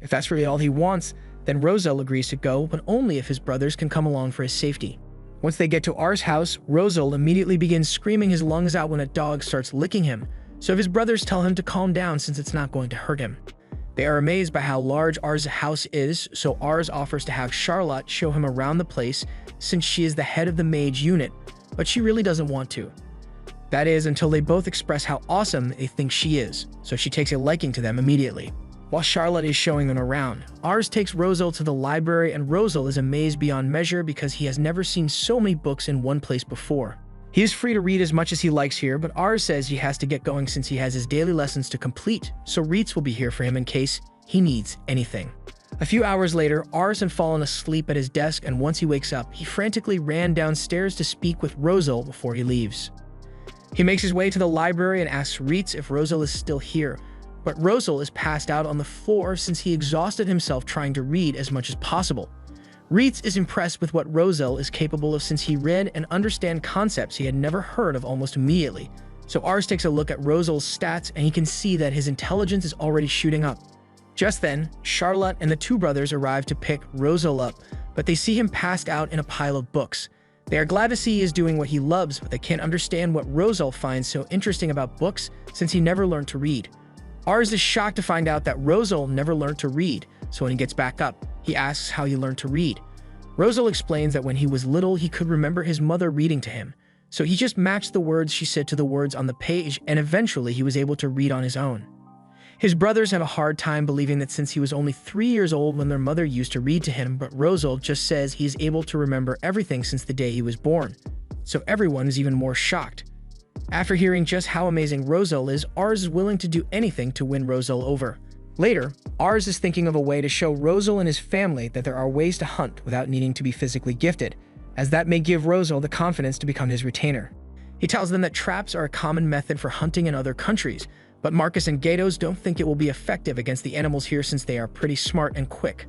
If that's really all he wants, then Rosal agrees to go, but only if his brothers can come along for his safety. Once they get to Ars' house, Rosal immediately begins screaming his lungs out when a dog starts licking him, so his brothers tell him to calm down since it's not going to hurt him. They are amazed by how large Ars' house is, so Ars offers to have Charlotte show him around the place since she is the head of the mage unit, but she really doesn't want to. That is, until they both express how awesome they think she is, so she takes a liking to them immediately. While Charlotte is showing them around, Ars takes Rosal to the library and Rosal is amazed beyond measure because he has never seen so many books in one place before. He is free to read as much as he likes here, but Ars says he has to get going since he has his daily lessons to complete, so Reitz will be here for him in case he needs anything. A few hours later, Ars had fallen asleep at his desk, and once he wakes up, he frantically ran downstairs to speak with Rosal before he leaves. He makes his way to the library and asks Reitz if Rosal is still here, but Rosal is passed out on the floor since he exhausted himself trying to read as much as possible. Reitz is impressed with what Rosal is capable of since he read and understand concepts he had never heard of almost immediately. So Ars takes a look at Rosal's stats and he can see that his intelligence is already shooting up. Just then, Charlotte and the two brothers arrive to pick Rosal up, but they see him passed out in a pile of books. They are glad to see he is doing what he loves, but they can't understand what Rosal finds so interesting about books since he never learned to read. Ars is shocked to find out that Rosal never learned to read, so when he gets back up, he asks how he learned to read. Rosal explains that when he was little, he could remember his mother reading to him, so he just matched the words she said to the words on the page, and eventually he was able to read on his own. His brothers have a hard time believing that since he was only 3 years old when their mother used to read to him, but Rosal just says he is able to remember everything since the day he was born, so everyone is even more shocked. After hearing just how amazing Rosal is, Ars is willing to do anything to win Rosal over. Later, Ars is thinking of a way to show Rosal and his family that there are ways to hunt without needing to be physically gifted, as that may give Rosal the confidence to become his retainer. He tells them that traps are a common method for hunting in other countries, but Marcus and Gatos don't think it will be effective against the animals here since they are pretty smart and quick.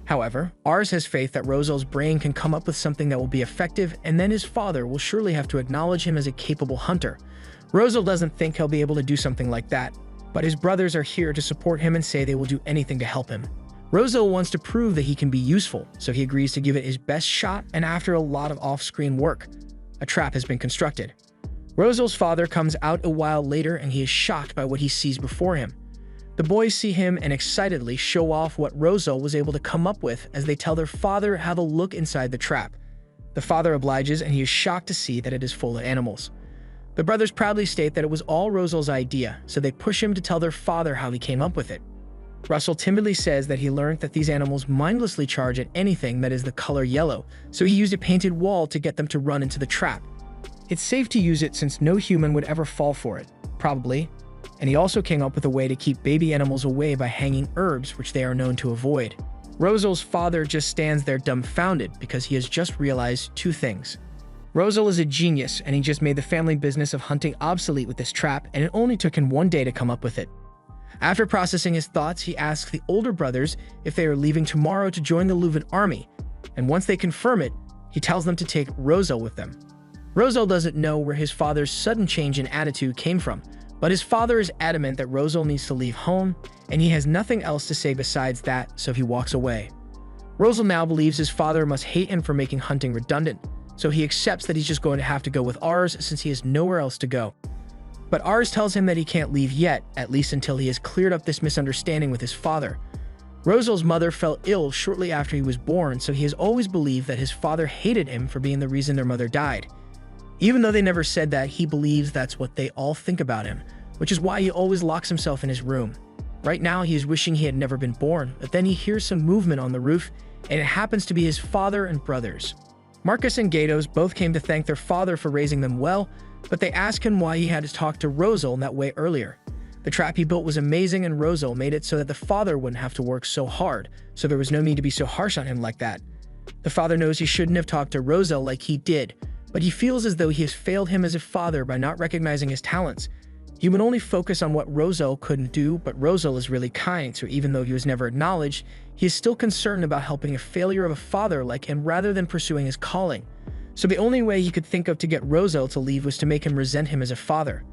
However, Ars has faith that Rosal's brain can come up with something that will be effective, and then his father will surely have to acknowledge him as a capable hunter. Rosal doesn't think he'll be able to do something like that, but his brothers are here to support him and say they will do anything to help him. Rosal wants to prove that he can be useful, so he agrees to give it his best shot, and after a lot of off-screen work, a trap has been constructed. Rosel's father comes out a while later and he is shocked by what he sees before him. The boys see him and excitedly show off what Rosel was able to come up with as they tell their father how to look inside the trap. The father obliges and he is shocked to see that it is full of animals. The brothers proudly state that it was all Rosel's idea, so they push him to tell their father how he came up with it. Russell timidly says that he learned that these animals mindlessly charge at anything that is the color yellow, so he used a painted wall to get them to run into the trap. It's safe to use it since no human would ever fall for it, probably, and he also came up with a way to keep baby animals away by hanging herbs, which they are known to avoid. Rosel's father just stands there dumbfounded because he has just realized two things. Rosel is a genius, and he just made the family business of hunting obsolete with this trap, and it only took him one day to come up with it. After processing his thoughts, he asks the older brothers if they are leaving tomorrow to join the Leuven army, and once they confirm it, he tells them to take Rosel with them. Rosel doesn't know where his father's sudden change in attitude came from, but his father is adamant that Rosel needs to leave home, and he has nothing else to say besides that, so he walks away. Rosel now believes his father must hate him for making hunting redundant, so he accepts that he's just going to have to go with Ars since he has nowhere else to go. But Ars tells him that he can't leave yet, at least until he has cleared up this misunderstanding with his father. Rosel's mother fell ill shortly after he was born, so he has always believed that his father hated him for being the reason their mother died. Even though they never said that, he believes that's what they all think about him, which is why he always locks himself in his room. Right now, he is wishing he had never been born, but then he hears some movement on the roof, and it happens to be his father and brothers. Marcus and Gatos both came to thank their father for raising them well, but they ask him why he had to talk to Rosel in that way earlier. The trap he built was amazing, and Rosel made it so that the father wouldn't have to work so hard, so there was no need to be so harsh on him like that. The father knows he shouldn't have talked to Rosel like he did, but he feels as though he has failed him as a father by not recognizing his talents. He would only focus on what Rosel couldn't do, but Rosel is really kind, so even though he was never acknowledged, he is still concerned about helping a failure of a father like him rather than pursuing his calling. So the only way he could think of to get Rosel to leave was to make him resent him as a father.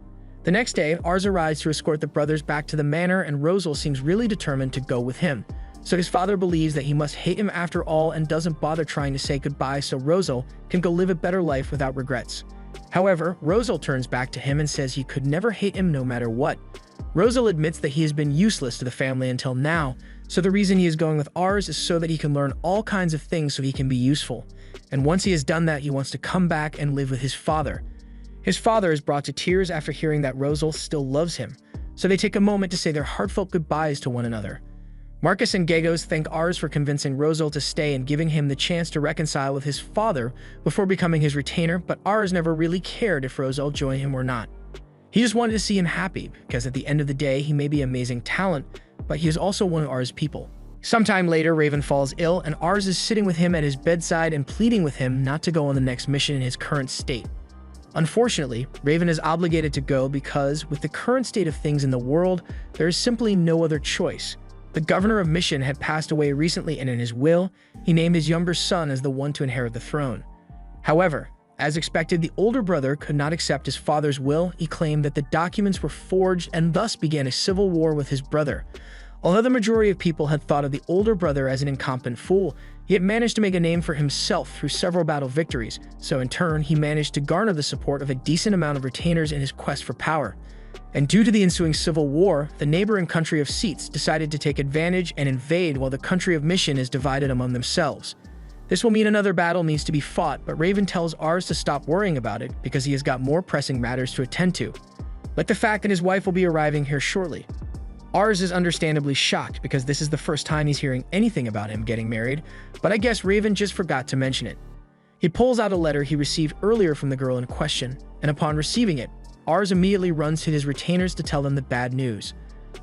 The next day, Ars arrives to escort the brothers back to the manor, and Rosel seems really determined to go with him. So his father believes that he must hate him after all and doesn't bother trying to say goodbye so Rosel can go live a better life without regrets. However, Rosel turns back to him and says he could never hate him no matter what. Rosel admits that he has been useless to the family until now, so the reason he is going with Ars is so that he can learn all kinds of things so he can be useful. And once he has done that, he wants to come back and live with his father. His father is brought to tears after hearing that Rosel still loves him, so they take a moment to say their heartfelt goodbyes to one another. Marcus and Gagos thank Ars for convincing Rosel to stay and giving him the chance to reconcile with his father before becoming his retainer, but Ars never really cared if Rosel joined him or not. He just wanted to see him happy, because at the end of the day, he may be amazing talent, but he is also one of Ars' people. Sometime later, Raven falls ill, and Ars is sitting with him at his bedside and pleading with him not to go on the next mission in his current state. Unfortunately, Raven is obligated to go because, with the current state of things in the world, there is simply no other choice. The governor of Mission had passed away recently, and in his will, he named his younger son as the one to inherit the throne. However, as expected, the older brother could not accept his father's will. He claimed that the documents were forged and thus began a civil war with his brother. Although the majority of people had thought of the older brother as an incompetent fool, he had managed to make a name for himself through several battle victories, so in turn, he managed to garner the support of a decent amount of retainers in his quest for power. And due to the ensuing civil war, the neighboring country of Seats decided to take advantage and invade while the country of Mission is divided among themselves. This will mean another battle needs to be fought, but Raven tells Ars to stop worrying about it because he has got more pressing matters to attend to, like the fact that his wife will be arriving here shortly. Ars is understandably shocked because this is the first time he's hearing anything about him getting married, but I guess Raven just forgot to mention it. He pulls out a letter he received earlier from the girl in question, and upon receiving it, Ars immediately runs to his retainers to tell them the bad news.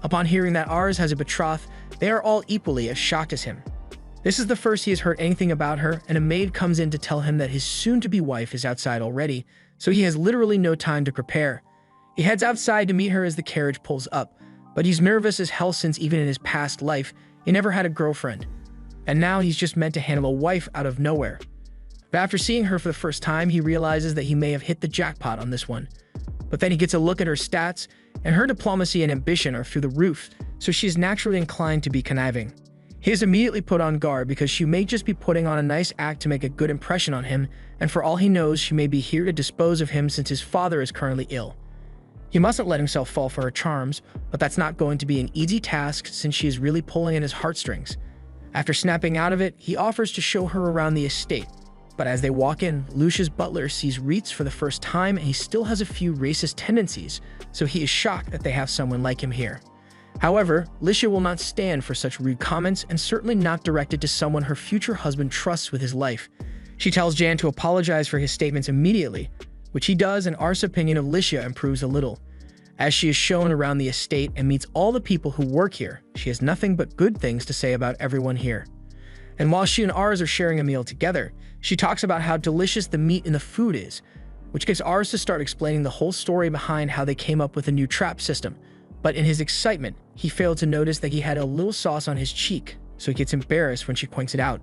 Upon hearing that Ars has a betrothed, they are all equally as shocked as him. This is the first he has heard anything about her, and a maid comes in to tell him that his soon-to-be wife is outside already, so he has literally no time to prepare. He heads outside to meet her as the carriage pulls up, but he's nervous as hell since even in his past life, he never had a girlfriend. And now he's just meant to handle a wife out of nowhere. But after seeing her for the first time, he realizes that he may have hit the jackpot on this one. But then he gets a look at her stats, and her diplomacy and ambition are through the roof, so she is naturally inclined to be conniving. He is immediately put on guard because she may just be putting on a nice act to make a good impression on him, and for all he knows, she may be here to dispose of him since his father is currently ill. He mustn't let himself fall for her charms, but that's not going to be an easy task since she is really pulling at his heartstrings. After snapping out of it, he offers to show her around the estate. But as they walk in, Lucia's butler sees Reitz for the first time and he still has a few racist tendencies, so he is shocked that they have someone like him here. However, Licia will not stand for such rude comments and certainly not directed to someone her future husband trusts with his life. She tells Jan to apologize for his statements immediately, which he does, and Ars's opinion of Licia improves a little. As she is shown around the estate and meets all the people who work here, she has nothing but good things to say about everyone here. And while she and Ars are sharing a meal together, she talks about how delicious the meat in the food is, which gets Ars to start explaining the whole story behind how they came up with a new trap system. But in his excitement, he failed to notice that he had a little sauce on his cheek, so he gets embarrassed when she points it out.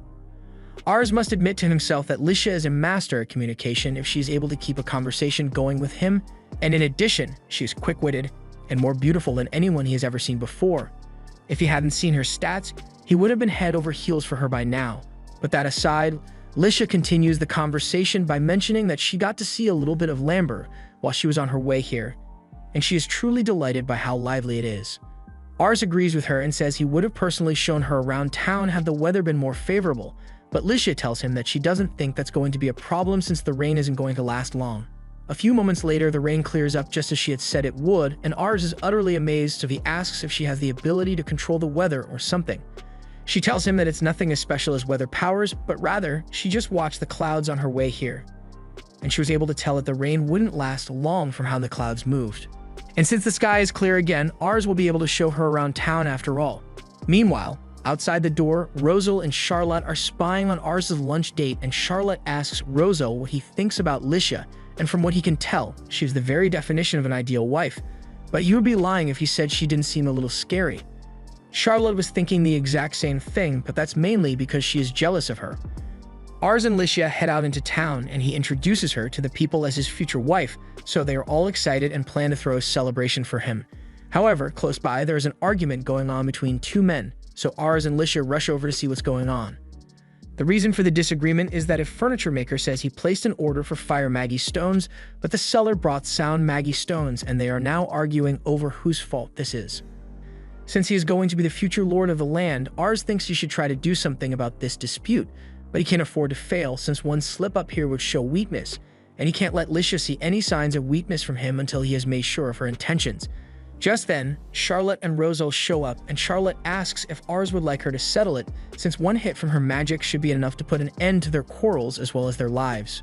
Ars must admit to himself that Licia is a master at communication if she is able to keep a conversation going with him, and in addition, she is quick-witted and more beautiful than anyone he has ever seen before. If he hadn't seen her stats, he would have been head over heels for her by now. But that aside, Licia continues the conversation by mentioning that she got to see a little bit of Lambert while she was on her way here, and she is truly delighted by how lively it is. Ars agrees with her and says he would have personally shown her around town had the weather been more favorable, but Licia tells him that she doesn't think that's going to be a problem since the rain isn't going to last long. A few moments later, the rain clears up just as she had said it would, and Ars is utterly amazed, so he asks if she has the ability to control the weather or something. She tells him that it's nothing as special as weather powers, but rather, she just watched the clouds on her way here, and she was able to tell that the rain wouldn't last long from how the clouds moved. And since the sky is clear again, Ars will be able to show her around town after all. Meanwhile, outside the door, Rosal and Charlotte are spying on Ars's lunch date, and Charlotte asks Rosal what he thinks about Licia, and from what he can tell, she is the very definition of an ideal wife. But you would be lying if you said she didn't seem a little scary. Charlotte was thinking the exact same thing, but that's mainly because she is jealous of her. Ars and Licia head out into town, and he introduces her to the people as his future wife, so they are all excited and plan to throw a celebration for him. However, close by, there is an argument going on between two men, so Ars and Licia rush over to see what's going on. The reason for the disagreement is that a furniture maker says he placed an order for fire Maggie stones, but the seller brought sound Maggie stones, and they are now arguing over whose fault this is. Since he is going to be the future lord of the land, Ars thinks he should try to do something about this dispute, but he can't afford to fail since one slip up here would show weakness, and he can't let Licia see any signs of weakness from him until he has made sure of her intentions. Just then, Charlotte and Rosal show up, and Charlotte asks if Ars would like her to settle it, since one hit from her magic should be enough to put an end to their quarrels as well as their lives.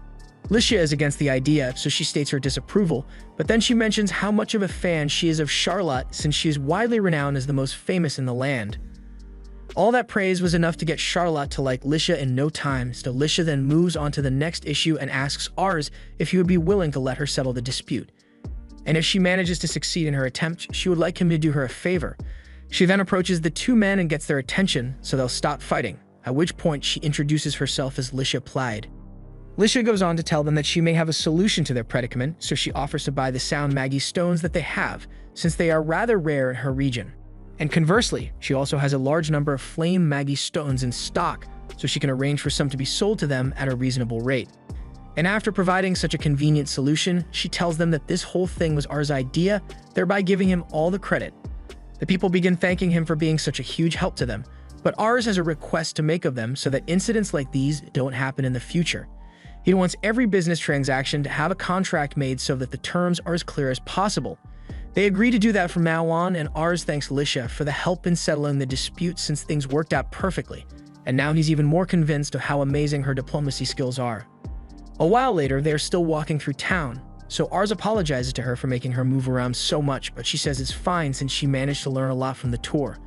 Licia is against the idea, so she states her disapproval, but then she mentions how much of a fan she is of Charlotte since she is widely renowned as the most famous in the land. All that praise was enough to get Charlotte to like Licia in no time, so Licia then moves on to the next issue and asks Ars if he would be willing to let her settle the dispute. And if she manages to succeed in her attempt, she would like him to do her a favor. She then approaches the two men and gets their attention, so they'll stop fighting, at which point she introduces herself as Licia Plaid. Licia goes on to tell them that she may have a solution to their predicament, so she offers to buy the sound Maggie stones that they have, since they are rather rare in her region. And conversely, she also has a large number of flame Maggie stones in stock, so she can arrange for some to be sold to them at a reasonable rate. And after providing such a convenient solution, she tells them that this whole thing was Ars' idea, thereby giving him all the credit. The people begin thanking him for being such a huge help to them, but Ars has a request to make of them so that incidents like these don't happen in the future. He wants every business transaction to have a contract made so that the terms are as clear as possible. They agree to do that from now on, and Ars thanks Licia for the help in settling the dispute since things worked out perfectly, and now he's even more convinced of how amazing her diplomacy skills are. A while later, they are still walking through town, so Ars apologizes to her for making her move around so much, but she says it's fine since she managed to learn a lot from the tour.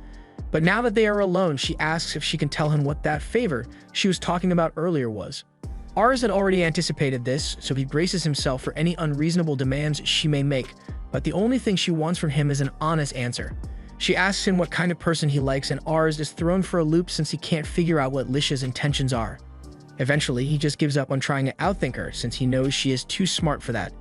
But now that they are alone, she asks if she can tell him what that favor she was talking about earlier was. Ars had already anticipated this, so he braces himself for any unreasonable demands she may make, but the only thing she wants from him is an honest answer. She asks him what kind of person he likes, and Ars is thrown for a loop since he can't figure out what Licia's intentions are. Eventually, he just gives up on trying to outthink her since he knows she is too smart for that.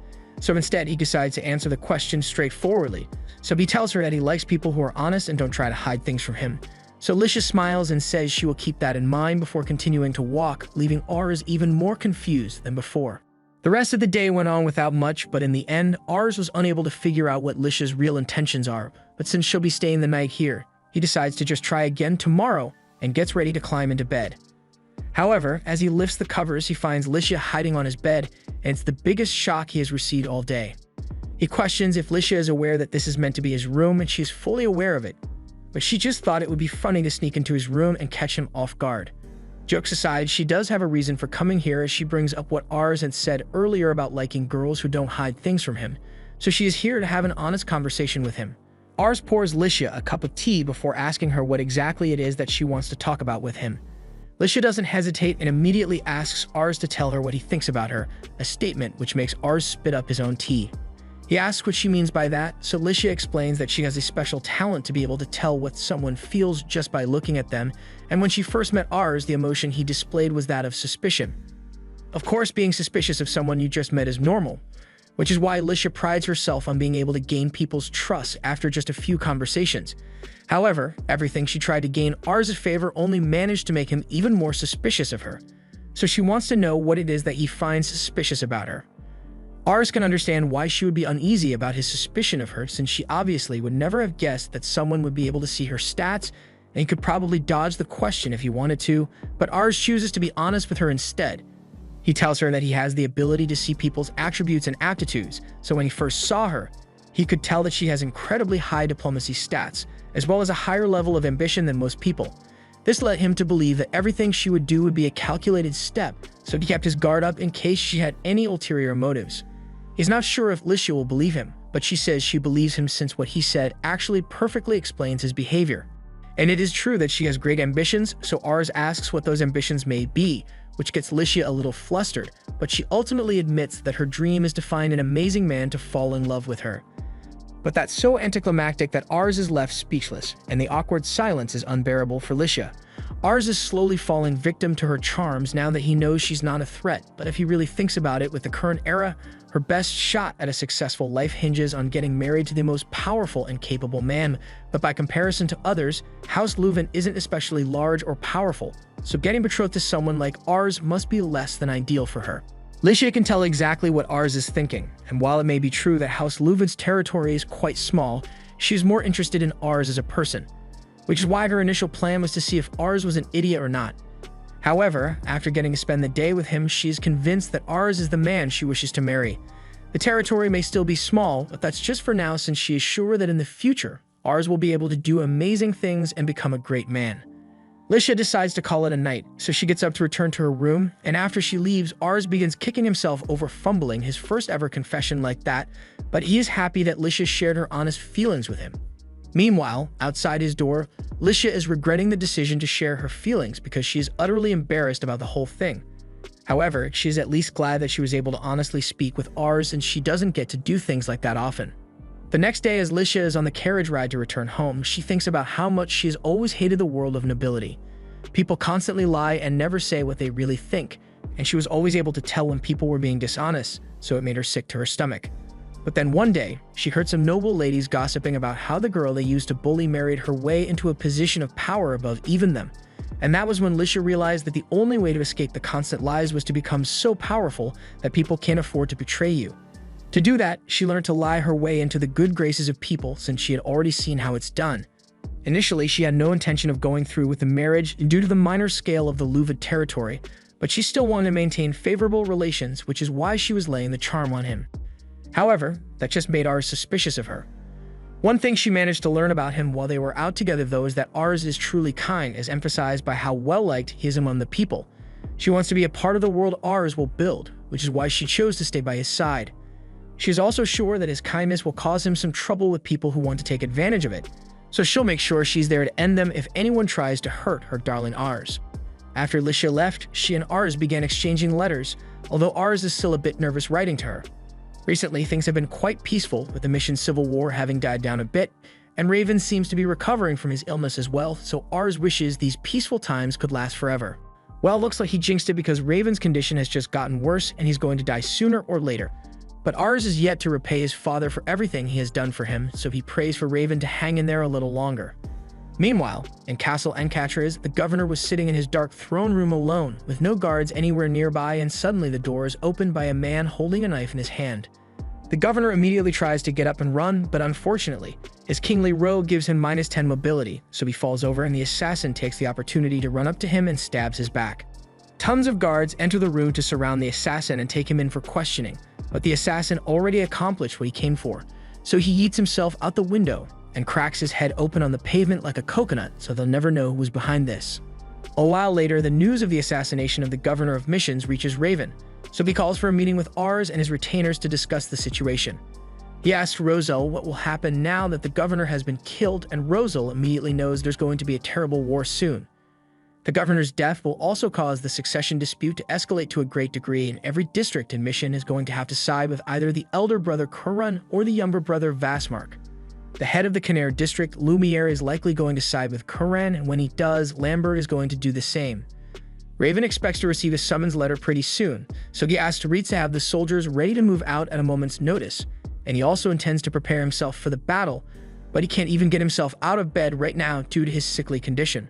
So instead, he decides to answer the question straightforwardly. So he tells her that he likes people who are honest and don't try to hide things from him. So Lisha smiles and says she will keep that in mind before continuing to walk, leaving Ars even more confused than before. The rest of the day went on without much, but in the end, Ars was unable to figure out what Lisha's real intentions are. But since she'll be staying the night here, he decides to just try again tomorrow and gets ready to climb into bed. However, as he lifts the covers, he finds Lisha hiding on his bed, and it's the biggest shock he has received all day. He questions if Lisha is aware that this is meant to be his room, and she is fully aware of it. But she just thought it would be funny to sneak into his room and catch him off guard. Jokes aside, she does have a reason for coming here, as she brings up what Ars had said earlier about liking girls who don't hide things from him. So she is here to have an honest conversation with him. Ars pours Lisha a cup of tea before asking her what exactly it is that she wants to talk about with him. Lisha doesn't hesitate and immediately asks Ars to tell her what he thinks about her, a statement which makes Ars spit up his own tea. He asks what she means by that, so Lisha explains that she has a special talent to be able to tell what someone feels just by looking at them, and when she first met Ars, the emotion he displayed was that of suspicion. Of course, being suspicious of someone you just met is normal, which is why Lisha prides herself on being able to gain people's trust after just a few conversations. However, everything she tried to gain Ars' favor only managed to make him even more suspicious of her, so she wants to know what it is that he finds suspicious about her. Ars can understand why she would be uneasy about his suspicion of her, since she obviously would never have guessed that someone would be able to see her stats, and he could probably dodge the question if he wanted to, but Ars chooses to be honest with her instead. He tells her that he has the ability to see people's attributes and aptitudes, so when he first saw her, he could tell that she has incredibly high diplomacy stats, as well as a higher level of ambition than most people. This led him to believe that everything she would do would be a calculated step, so he kept his guard up in case she had any ulterior motives. He's not sure if Lisha will believe him, but she says she believes him since what he said actually perfectly explains his behavior. And it is true that she has great ambitions, so Ars asks what those ambitions may be, which gets Lisha a little flustered, but she ultimately admits that her dream is to find an amazing man to fall in love with her. But that's so anticlimactic that Ars is left speechless, and the awkward silence is unbearable for Lisha. Ars is slowly falling victim to her charms now that he knows she's not a threat, but if he really thinks about it, with the current era, her best shot at a successful life hinges on getting married to the most powerful and capable man, but by comparison to others, House Leuven isn't especially large or powerful, so getting betrothed to someone like Ars must be less than ideal for her. Lisha can tell exactly what Ars is thinking, and while it may be true that House Leuven's territory is quite small, she's more interested in Ars as a person, which is why her initial plan was to see if Ars was an idiot or not. However, after getting to spend the day with him, she is convinced that Ars is the man she wishes to marry. The territory may still be small, but that's just for now, since she is sure that in the future, Ars will be able to do amazing things and become a great man. Lisha decides to call it a night, so she gets up to return to her room, and after she leaves, Ars begins kicking himself over fumbling his first ever confession like that, but he is happy that Lisha shared her honest feelings with him. Meanwhile, outside his door, Lisha is regretting the decision to share her feelings because she is utterly embarrassed about the whole thing. However, she is at least glad that she was able to honestly speak with Ars, and she doesn't get to do things like that often. The next day, as Lisha is on the carriage ride to return home, she thinks about how much she has always hated the world of nobility. People constantly lie and never say what they really think, and she was always able to tell when people were being dishonest, so it made her sick to her stomach. But then one day, she heard some noble ladies gossiping about how the girl they used to bully married her way into a position of power above even them. And that was when Lisha realized that the only way to escape the constant lies was to become so powerful that people can't afford to betray you. To do that, she learned to lie her way into the good graces of people, since she had already seen how it's done. Initially, she had no intention of going through with the marriage due to the minor scale of the Leuven territory, but she still wanted to maintain favorable relations, which is why she was laying the charm on him. However, that just made Ars suspicious of her. One thing she managed to learn about him while they were out together, though, is that Ars is truly kind, as emphasized by how well-liked he is among the people. She wants to be a part of the world Ars will build, which is why she chose to stay by his side. She is also sure that his kindness will cause him some trouble with people who want to take advantage of it, so she'll make sure she's there to end them if anyone tries to hurt her darling Ars. After Lisha left, she and Ars began exchanging letters, although Ars is still a bit nervous writing to her. Recently, things have been quite peaceful, with the mission's civil war having died down a bit, and Raven seems to be recovering from his illness as well, so Ars wishes these peaceful times could last forever. Well, it looks like he jinxed it because Raven's condition has just gotten worse and he's going to die sooner or later. But Ars is yet to repay his father for everything he has done for him, so he prays for Raven to hang in there a little longer. Meanwhile, in Castle Encatraz, the governor was sitting in his dark throne room alone, with no guards anywhere nearby, and suddenly the door is opened by a man holding a knife in his hand. The governor immediately tries to get up and run, but unfortunately, his kingly robe gives him -10 mobility, so he falls over and the assassin takes the opportunity to run up to him and stabs his back. Tons of guards enter the room to surround the assassin and take him in for questioning, but the assassin already accomplished what he came for, so he yeets himself out the window and cracks his head open on the pavement like a coconut, so they'll never know who was behind this. A while later, the news of the assassination of the governor of missions reaches Raven, so he calls for a meeting with Ars and his retainers to discuss the situation. He asks Rosal what will happen now that the governor has been killed, and Rosal immediately knows there's going to be a terrible war soon. The governor's death will also cause the succession dispute to escalate to a great degree, and every district in Mission is going to have to side with either the elder brother Kurun or the younger brother Vasmark. The head of the Canare district, Lumiere, is likely going to side with Kurun, and when he does, Lambert is going to do the same. Raven expects to receive a summons letter pretty soon, so he asks Reitz to have the soldiers ready to move out at a moment's notice, and he also intends to prepare himself for the battle, but he can't even get himself out of bed right now due to his sickly condition.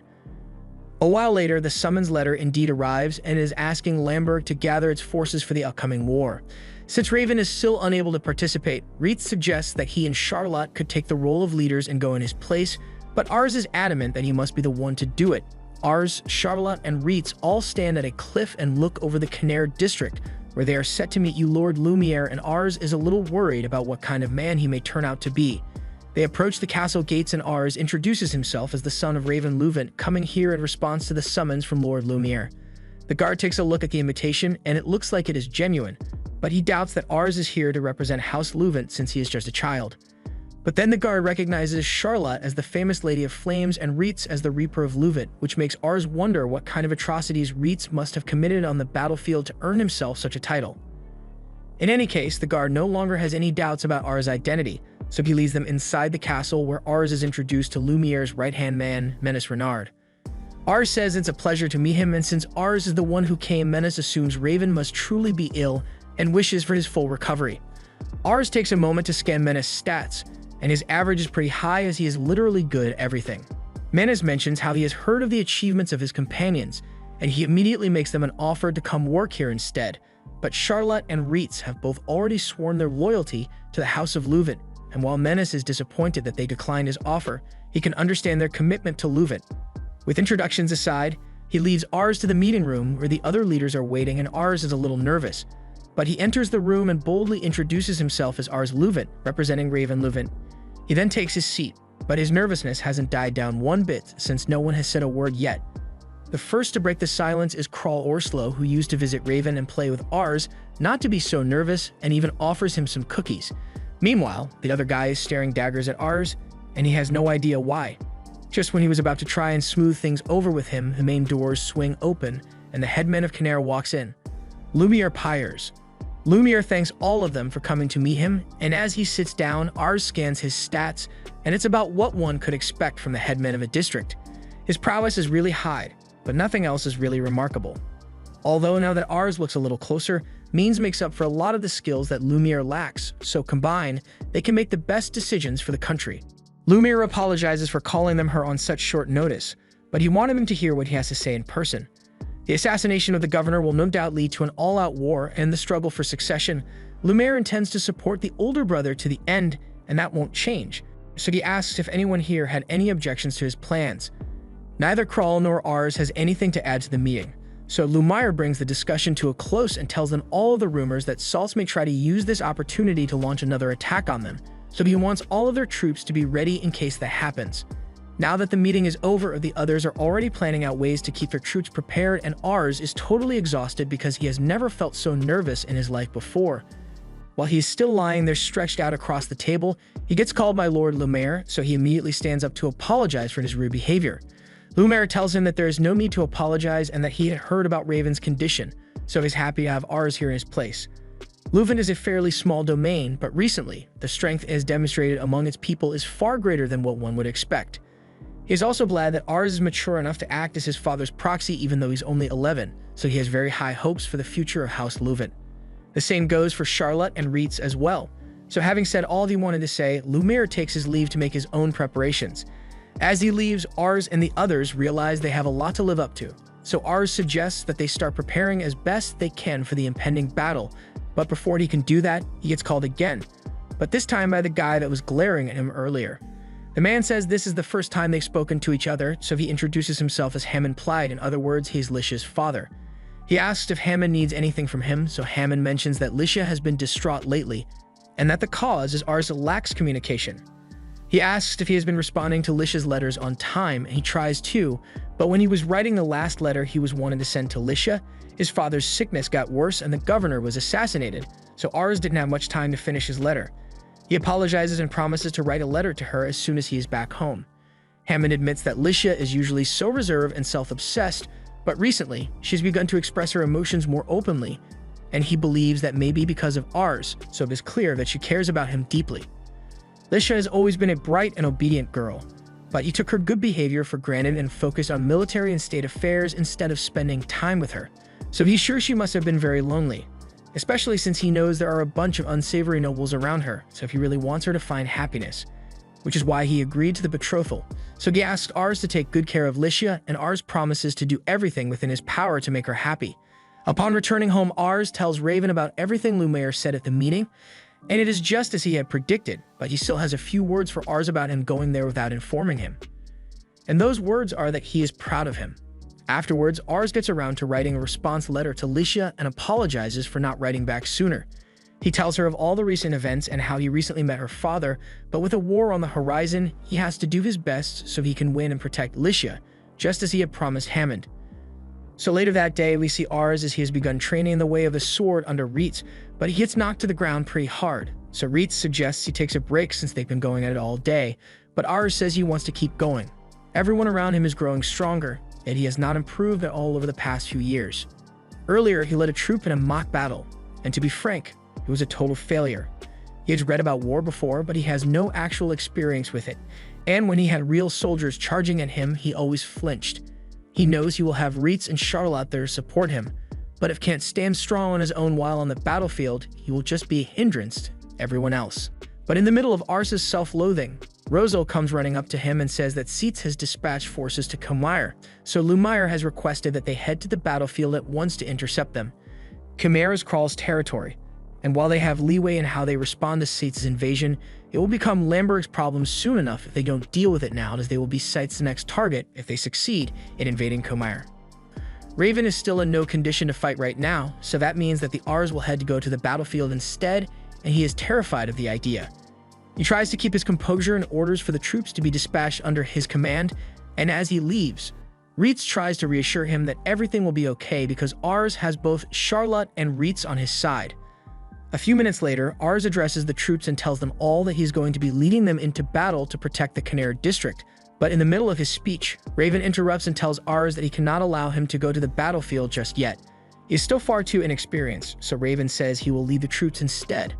A while later, the summons letter indeed arrives and is asking Lambert to gather its forces for the upcoming war. Since Raven is still unable to participate, Reitz suggests that he and Charlotte could take the role of leaders and go in his place, but Ars is adamant that he must be the one to do it. Ars, Charlotte, and Reitz all stand at a cliff and look over the Canare district, where they are set to meet you Lord Lumiere, and Ars is a little worried about what kind of man he may turn out to be. They approach the castle gates and Ars introduces himself as the son of Raven Luvent, coming here in response to the summons from Lord Lumiere. The guard takes a look at the invitation and it looks like it is genuine, but he doubts that Ars is here to represent House Luvent since he is just a child. But then the guard recognizes Charlotte as the famous Lady of Flames and Reitz as the Reaper of Luvent, which makes Ars wonder what kind of atrocities Reitz must have committed on the battlefield to earn himself such a title. In any case, the guard no longer has any doubts about Ars' identity, so he leads them inside the castle where Ars is introduced to Lumiere's right-hand man, Menace Renard. Ars says it's a pleasure to meet him, and since Ars is the one who came, Menace assumes Raven must truly be ill and wishes for his full recovery. Ars takes a moment to scan Menace's stats, and his average is pretty high as he is literally good at everything. Menace mentions how he has heard of the achievements of his companions, and he immediately makes them an offer to come work here instead, but Charlotte and Reitz have both already sworn their loyalty to the House of Luvent, and while Menace is disappointed that they declined his offer, he can understand their commitment to Luvent. With introductions aside, he leads Ars to the meeting room where the other leaders are waiting, and Ars is a little nervous, but he enters the room and boldly introduces himself as Ars Luvent, representing Raven Luvent. He then takes his seat, but his nervousness hasn't died down one bit since no one has said a word yet. The first to break the silence is Kral Orslo, who used to visit Raven and play with Ars not to be so nervous, and even offers him some cookies. Meanwhile, the other guy is staring daggers at Ars, and he has no idea why. Just when he was about to try and smooth things over with him, the main doors swing open, and the headman of Canare walks in. Lumiere pyres. Lumiere thanks all of them for coming to meet him, and as he sits down, Ars scans his stats, and it's about what one could expect from the headman of a district. His prowess is really high, but nothing else is really remarkable. Although now that Ars looks a little closer, Means makes up for a lot of the skills that Lumiere lacks, so combined, they can make the best decisions for the country. Lumiere apologizes for calling them her on such short notice, but he wanted them to hear what he has to say in person. The assassination of the governor will no doubt lead to an all-out war, and in the struggle for succession, Lumiere intends to support the older brother to the end, and that won't change, so he asks if anyone here had any objections to his plans. Neither Kral nor Ars has anything to add to the meeting, so Lumiere brings the discussion to a close and tells them all of the rumors that Saltz may try to use this opportunity to launch another attack on them, so he wants all of their troops to be ready in case that happens. Now that the meeting is over, the others are already planning out ways to keep their troops prepared, and Ars is totally exhausted because he has never felt so nervous in his life before. While he is still lying there stretched out across the table, he gets called by Lord Lumiere, so he immediately stands up to apologize for his rude behavior. Lumiere tells him that there is no need to apologize and that he had heard about Raven's condition, so he's happy to have Ars here in his place. Luvent is a fairly small domain, but recently, the strength it has demonstrated among its people is far greater than what one would expect. He is also glad that Ars is mature enough to act as his father's proxy even though he's only 11, so he has very high hopes for the future of House Luvent. The same goes for Charlotte and Reitz as well. So having said all he wanted to say, Lumiere takes his leave to make his own preparations. As he leaves, Ars and the others realize they have a lot to live up to, so Ars suggests that they start preparing as best they can for the impending battle, but before he can do that, he gets called again, but this time by the guy that was glaring at him earlier. The man says this is the first time they've spoken to each other, so he introduces himself as Hammond Plyde. In other words, he's Licia's father. He asks if Hammond needs anything from him, so Hammond mentions that Licia has been distraught lately, and that the cause is Ars lacks communication. He asks if he has been responding to Licia's letters on time, and he tries to, but when he was writing the last letter he was wanting to send to Licia, his father's sickness got worse and the governor was assassinated, so Ars didn't have much time to finish his letter. He apologizes and promises to write a letter to her as soon as he is back home. Hammond admits that Licia is usually so reserved and self-obsessed, but recently, she's begun to express her emotions more openly, and he believes that maybe because of Ars, so it is clear that she cares about him deeply. Licia has always been a bright and obedient girl, but he took her good behavior for granted and focused on military and state affairs instead of spending time with her, so he's sure she must have been very lonely. Especially since he knows there are a bunch of unsavory nobles around her, so he really wants her to find happiness, which is why he agreed to the betrothal. So he asks Ars to take good care of Licia, and Ars promises to do everything within his power to make her happy. Upon returning home, Ars tells Raven about everything Lumiere said at the meeting, and it is just as he had predicted, but he still has a few words for Ars about him going there without informing him. And those words are that he is proud of him. Afterwards, Ars gets around to writing a response letter to Licia and apologizes for not writing back sooner. He tells her of all the recent events and how he recently met her father, but with a war on the horizon, he has to do his best so he can win and protect Licia, just as he had promised Hammond. So later that day, we see Ars as he has begun training in the way of the sword under Reitz, but he gets knocked to the ground pretty hard. So Reitz suggests he takes a break since they've been going at it all day, but Ars says he wants to keep going. Everyone around him is growing stronger, and he has not improved at all over the past few years. Earlier, he led a troop in a mock battle, and to be frank, it was a total failure. He has read about war before, but he has no actual experience with it, and when he had real soldiers charging at him, he always flinched. He knows he will have Reitz and Charlotte there to support him, but if can't stand strong on his own while on the battlefield, he will just be a hindrance to everyone else. But in the middle of Ars's self-loathing, Rosal comes running up to him and says that Seitz has dispatched forces to Khmer, so Lumiere has requested that they head to the battlefield at once to intercept them. Khmer is Krall's territory, and while they have leeway in how they respond to Seitz's invasion, it will become Lamberg's problem soon enough if they don't deal with it now, as they will be Seitz's next target if they succeed in invading Khmer. Raven is still in no condition to fight right now, so that means that the Ars will head to go to the battlefield instead, and he is terrified of the idea. He tries to keep his composure and orders for the troops to be dispatched under his command, and as he leaves, Reitz tries to reassure him that everything will be okay because Ars has both Charlotte and Reitz on his side. A few minutes later, Ars addresses the troops and tells them all that he's going to be leading them into battle to protect the Khmer district. But in the middle of his speech, Raven interrupts and tells Ars that he cannot allow him to go to the battlefield just yet. He is still far too inexperienced, so Raven says he will lead the troops instead.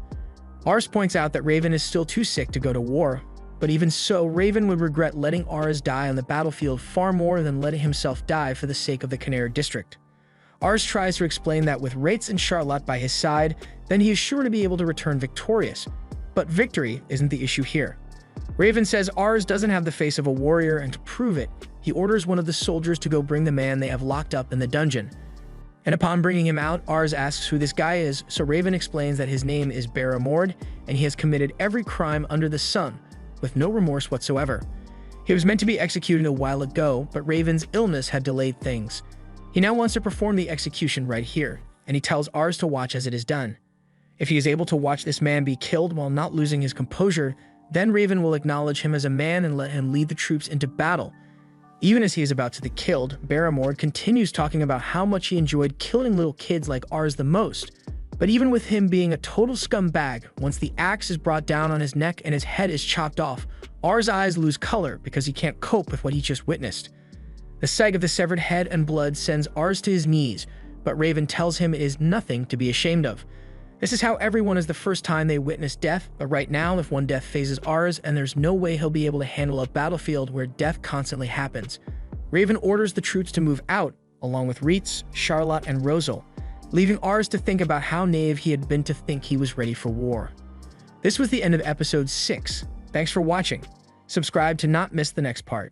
Ars points out that Raven is still too sick to go to war, but even so, Raven would regret letting Ars die on the battlefield far more than letting himself die for the sake of the Khmer district. Ars tries to explain that with Reitz and Charlotte by his side, then he is sure to be able to return victorious. But victory isn't the issue here. Raven says Ars doesn't have the face of a warrior, and to prove it, he orders one of the soldiers to go bring the man they have locked up in the dungeon. And upon bringing him out, Ars asks who this guy is, so Raven explains that his name is Barrymord, and he has committed every crime under the sun, with no remorse whatsoever. He was meant to be executed a while ago, but Raven's illness had delayed things. He now wants to perform the execution right here, and he tells Ars to watch as it is done. If he is able to watch this man be killed while not losing his composure, then Raven will acknowledge him as a man and let him lead the troops into battle. Even as he is about to be killed, Barrymord continues talking about how much he enjoyed killing little kids like Ars the most. But even with him being a total scumbag, once the axe is brought down on his neck and his head is chopped off, Ars' eyes lose color because he can't cope with what he just witnessed. The sight of the severed head and blood sends Ars to his knees, but Raven tells him it is nothing to be ashamed of. This is how everyone is the first time they witness death, but right now, if one death phases Ars, and there's no way he'll be able to handle a battlefield where death constantly happens. Raven orders the troops to move out, along with Reitz, Charlotte, and Rosal, leaving Ars to think about how naive he had been to think he was ready for war. This was the end of episode 6. Thanks for watching. Subscribe to not miss the next part.